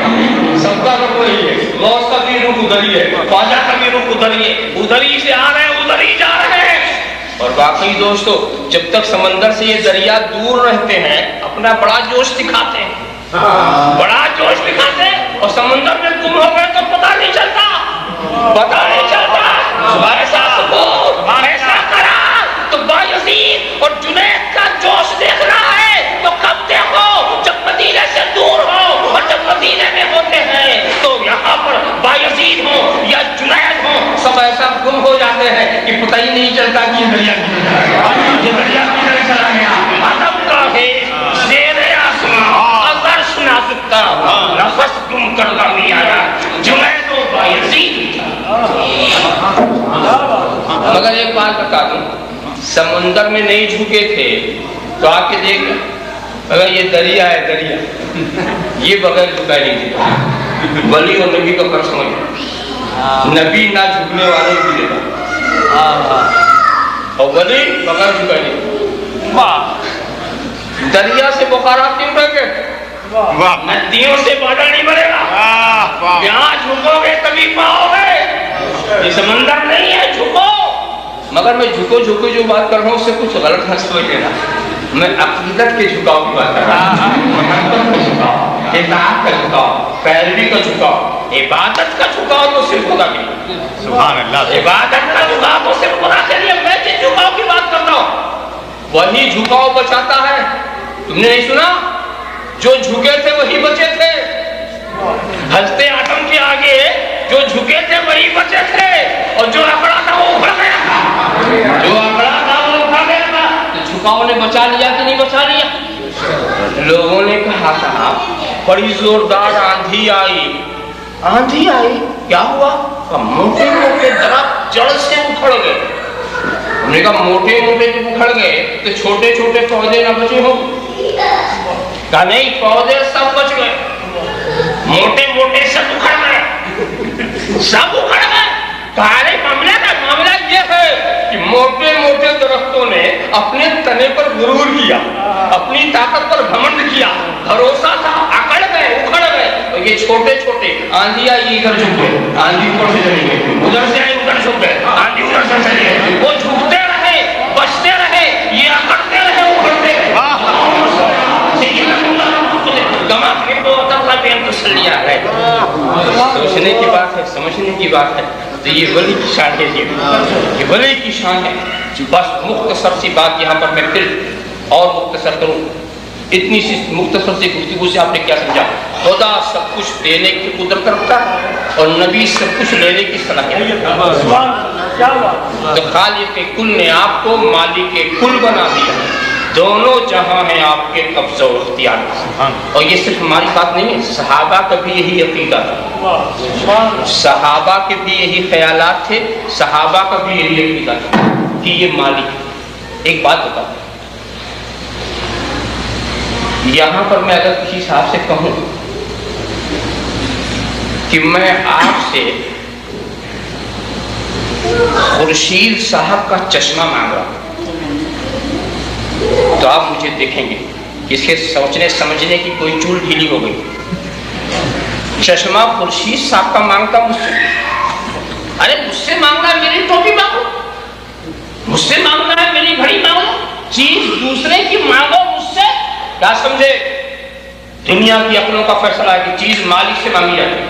سب کا رخ وہی ہے، غوث کا بھی رخ ادھر ہی ہے، خواجہ کا بھی رخ ادھر ہی ہے، ادھر ہی سے آ رہے ہیں، ادھر ہی جا رہے ہیں. اور واقعی دوستو جب تک سمندر سے یہ دریا دور رہتے ہیں اپنا بڑا جوش دکھاتے ہیں، بڑا جوش دکھاتے ہیں. اور سمندر میں گم ہو گئے تو پتہ نہیں چلتا، پتہ نہیں چلتا. نہیں چلتا کہ یہ دریا کدھر چلا گیا. ادب کا ہے زیر آسمان اگر سنا سکتا نفس گم کر گامی آیا جنید و بایزید. مگر ایک بات بتا دوں, سمندر میں نہیں جھکے تھے تو آ کے دیکھ, اگر یہ دریا ہے دریا, یہ بغیر جھکا نہیں دیتا. ولی اور نبی کا فرق سمجھ, نبی نہ جھکنے والے بھی دیتا اور ولی بغیر جھکا نہیں. دریا سے بخارات کیوں اٹھے گے؟ ندیوں سے بادل نہیں بڑھے گا. یہاں جھکو گے تبھی پاؤ گے. یہ سمندر نہیں ہے, جھکو. مگر میں جھکو جو بات کر رہا ہوں اس سے کچھ غلط نہ سمجھ لینا. میں عقیدت کے جھکاؤ کی بات کر رہا ہوں, محبت کا جھکاؤ, اطاعت کا جھکاؤ, پیروی کا جھکاؤ. عبادت کا جھکاؤ تو صرف خدا کے لیے. سبحان اللہ. عبادت کا جھکاؤ تو صرف خدا کے لیے. میں جس جھکاؤ کی بات کرتا ہوں وہی جھکاؤ بچاتا ہے. تم نے نہیں سنا جو جھکے تھے وہی بچے تھے. حضرت آدم کے آگے جو جھکے تھے وہی بچے تھے, اور جو اکڑا تھا وہ اکڑ گیا تھا. جو اکڑا تھا وہ اکڑ گیا تھا. تو جھکاؤ نے بچا لیا کہ نہیں بچا لیا؟ لوگوں نے کہا تھا بڑی زوردار آندھی آئی. آندھی آئی کیا ہوا؟ موٹے موٹے درخت جڑ سے اکھڑ گئے. ہم نے کہا موٹے موٹے جب اکھڑ گئے تو چھوٹے چھوٹے پودے نہ بچے ہوں؟ کہا نہیں, پودے سب بچ گئے, موٹے موٹے سب اکھڑ گئے, سب اکھڑ گئے. کہا معاملہ یہ ہے کہ موٹے موٹے درختوں نے اپنے تنے پر غرور کیا, اپنی طاقت پر گھمنڈ کیا, بھروسہ تھا, اکڑ گئے, اکھڑ گئے. اور یہ چھوٹے چھوٹے آندھی آئی ادھر جھک گئے, آندھی اوپر سے چلی گئی, ادھر سے آئی ادھر جھک گئے, آندھی ادھر سے چلی گئی. وہ جھکتے رہے, بچتے رہے, یہ اکڑتے رہے, اکھڑتے رہے. سوچنے کی بات ہے, سمجھنے کی بات ہے. تو یہ ولی کی شان ہے, یہ ولی کی شان ہے. بس مختصر سی بات یہاں پر میں پھر اور مختصر کروں. اتنی سی مختصر سی گفتگو سے آپ نے کیا سمجھا؟ خدا سب کچھ دینے کی قدرت رکھتا ہے اور نبی سب کچھ لینے کی صلاحیت رکھتا ہے. تو خالق کل نے آپ کو مالک کل بنا دیا. دونوں جہاں ہیں آپ کے قبضہ و اختیار. اور یہ صرف ہماری بات نہیں ہے, صحابہ کا بھی یہی عقیدہ تھا, صحابہ کے بھی یہی خیالات تھے, صحابہ کا بھی یہی عقیدہ تھا کہ یہ مالک. ایک بات بتا, یہاں پر میں اگر کسی صاحب سے کہوں کہ میں آپ سے خورشید صاحب کا چشمہ مانگ رہا ہوں, تو آپ مجھے دیکھیں گے اس کے سوچنے سمجھنے کی کوئی چول ڈھیلی ہو گئی. چشمہ خورشید صاحب کا مانگتا مجھ سے, ارے مجھ سے مانگنا ہے میری ٹوپی مانگو, مجھ سے مانگنا ہے میری گھڑی مانگو, چیز دوسرے کی مانگو مجھ سے. کیا سمجھے؟ دنیا کی عقلوں کا فیصلہ ہے کہ چیز مالک سے مانگی جاتی ہے.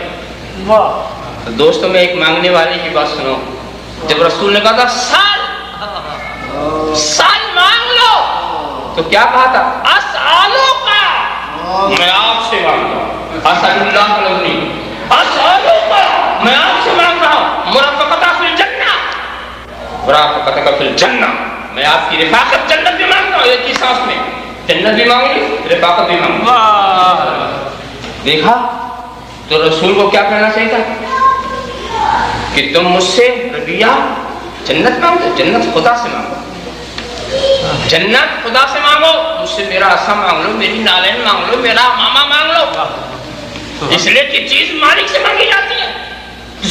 تو دوستوں میں ایک مانگنے والے کی بات سنو. جب رسول نے کہا تھا سال مانگ لو, تو کیا کہا تھا؟ اسالو کا, میں آپ سے مانگ رہا ہوں. اسال اللہ لذنی, اسالو کا, میں آپ سے مانگ رہا ہوں. مرافقتہ فی الجنہ, مرافقتہ فی الجنہ, میں آپ کی رفاقت جنت بھی مانگتا ہوں. ایک ہی سانس میں جنت بھی مانگ لی, رفاقت بھی مانگ لی. دیکھا تو رسول کو کیا کہنا چاہیے تھا کہ تم مجھ سے ربیہ جنت مانگو, جنت خدا سے مانگو, جنت خدا سے مانگو. مجھ سے میرا عصا مانگ لو, میری نالین مانگ لو, میرا ماما مانگ لو, اس لیے کہ چیز مالک سے مانگی جاتی ہے.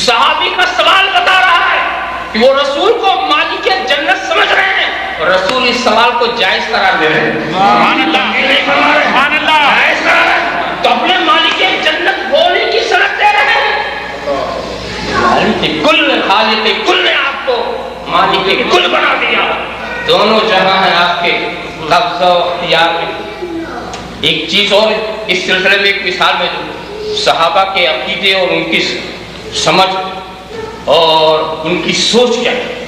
صحابی کا سوال بتا رہا ہے کہ وہ رسول کو مالک جنت سمجھ رہے ہیں اور رسول اس سوال کو جائز قرار دے رہے ہیں. سبحان اللہ, جائز قرار ہے. تو اپنے مالک جنت بولنے کی صلاحیت دے رہے ہیں. خالق کل نے آپ کو مالک کل بنا دیا. دونوں جہاں ہیں آپ کے قبضہ و اختیار میں. ایک چیز اور اس سلسلے میں, ایک مثال میں جو صحابہ کے عقیدے اور ان کی سمجھ اور ان کی سوچ کیا ہے,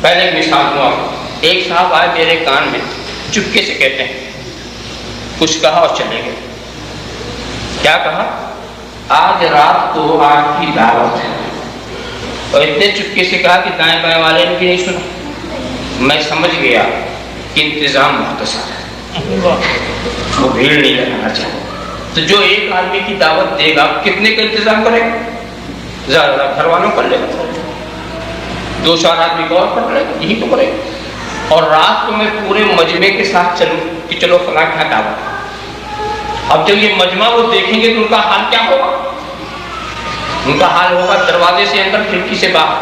پہلے ایک مثال دوں آپ کو. ایک صاحب آئے میرے کان میں, چپکے سے کہتے ہیں, کچھ کہا اور چلے گئے. کیا کہا؟ آج رات کو آپ کی دعوت ہے. اور اتنے چپکے سے کہا کہ دائیں بائیں والے نے بھی نہیں سنا۔ میں سمجھ گیا کہ انتظام مختصر ہے، وہ بھیڑ نہیں لگانا چاہتا۔ تو جو ایک آدمی کی دعوت دے گا کتنے کا انتظام کرے گا؟ زیادہ گھر والوں کر لے گا، 2-4 آدمی کو اور کر لے گا، یہی تو کرے گا۔ اور رات کو میں پورے مجمع کے ساتھ چلوں کہ چلو فلاں کیا دعوت ہے۔ اب جب یہ مجمع وہ دیکھیں گے تو ان کا حال کیا ہوگا؟ ان کا حال ہوگا دروازے سے اندر، کھڑکی سے باہر۔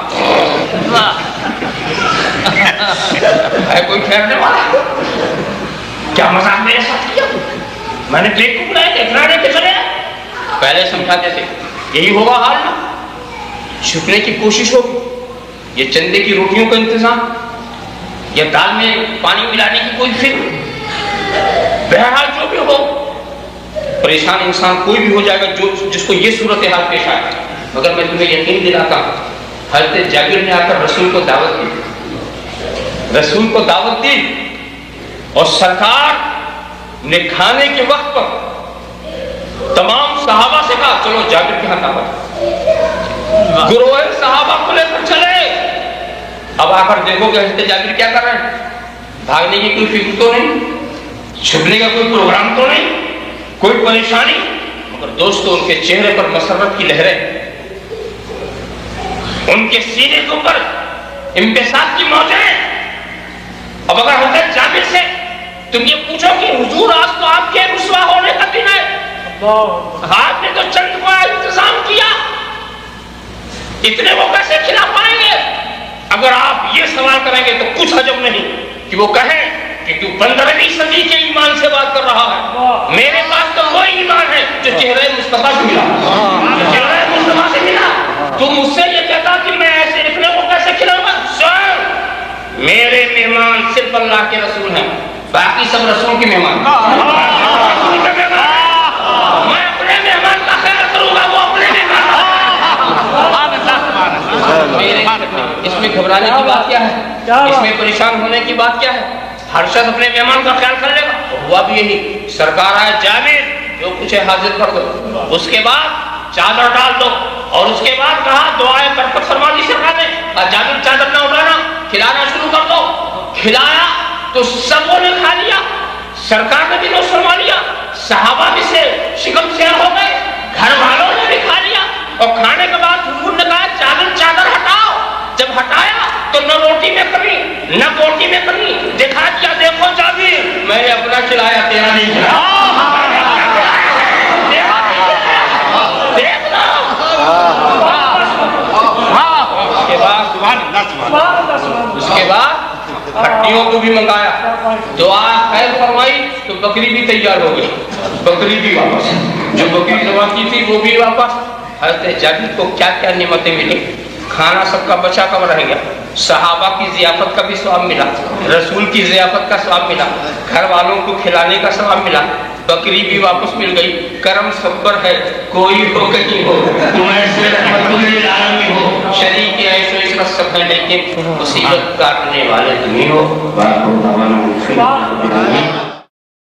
ہے کوئی ٹھہرنے والا؟ کیا مذاق میرے ساتھ کیا؟ میں نے بیٹ کو بلایا دیکھنا نہیں کہ چلے پہلے سمجھاتے تھے یہی ہوگا حال نا۔ چھپنے کی کوشش ہوگی، یہ چندے کی روٹیوں کا انتظام، یا دال میں پانی ملانے کی کوئی فکر، بہرحال جو بھی ہو پریشان انسان کوئی بھی ہو جائے گا جس کو یہ صورتحال پیش آئے۔ مگر میں تمہیں یقین دلاتا ہوں حضرت جابر نے آ کر رسول کو دعوت دی، رسول کو دعوت دی، اور سرکار نے کھانے کے وقت پر تمام صحابہ سے کہا چلو جابر کے ہاں دعوت۔ گروہ صحابہ کو لے کر چلے۔ اب آ کر دیکھو کہ حضرت جابر کیا کر رہے ہیں، بھاگنے کی کوئی فکر تو نہیں، چھپنے کا کوئی پروگرام تو نہیں، کوئی پریشانی، مگر دوستو ان کے چہرے پر مسرت کی لہریں، ان کے سینے کے اوپر انبساط کی موجیں۔ اب اگر حضرت جابر سے تم یہ پوچھو کہ حضور آج تو آپ کے رسوا ہونے کا دن ہے، آپ نے تو چند کو انتظام کیا، اتنے وہ کیسے کھلا پائیں گے؟ اگر آپ یہ سوال کریں گے تو کچھ عجب نہیں کہ وہ کہیں کہ تو 15ویں صدی کے ایمان سے بات کر رہا ہے، میرے پاس تو وہ ایمان ہے جو چہرے مصطفیٰ سے ملا، جو چہرے مصطفیٰ سے ملا۔ تو مجھ سے یہ کہتا کہ میں ایسے اتنے کو کیسے کھلاؤں گا؟ سن، میرے مہمان صرف اللہ کے رسول ہیں، باقی سب رسول کے مہمان۔ میں اپنے مہمان کا خیال کروں گا، وہ اپنے مہمان کا۔ اس میں گھبرانے کی بات کیا ہے؟ اس میں پریشان ہونے کی بات کیا ہے؟ ہر شخص اپنے مہمان کا خیال کر لے گا۔ ہوا بھی یہی، سرکار آئے جابر جو کچھ ہے حاضر کر دو، اس کے بعد چادر ڈال دو، اور اس کے بعد کہا دعائیں برکت فرما دی سرکار نے، جابر چادر نہ اٹھانا، کھلانا شروع کر دو۔ کھلایا تو سبوں نے کھا لیا، سرکار نے بھی نوش فرما لیا، صحابہ بھی سے شکم شیر ہو گئے، گھر والوں نے بھی کھا لیا۔ اور کھانے کے بعد حضور نے کہا چادر ہٹاؤ۔ جب ہٹایا تو نہ روٹی میں کمی نہ بوٹی میں کمی، دکھا دیا دیکھو جابر میں نے اپنا کھلایا تیرا نہیں کھلایا۔ اس کے بعد ہڈیوں کو بھی منگایا، دعا خیر فرمائی تو بکری بھی تیار ہو گئی، بکری بھی واپس، جو بکری ذبح کی تھی وہ بھی واپس۔ حضرت جابر کو کیا کیا نعمتیں ملی، کھانا سب کا بچا کم رہ گیا، صحابہ کی ضیافت کا بھی ثواب ملا، رسول کی ضیافت کا ثواب ملا، گھر والوں کو کھلانے کا ثواب ملا، بکری بھی واپس مل گئی۔ کرم سب پر ہے، کوئی ہو کہیں ہو، تم ایسے رحمت للعالمین ہو، شریک ایسے عشرت سب ہے، لیکن مصیبت کاٹنے والے تمہیں ہو۔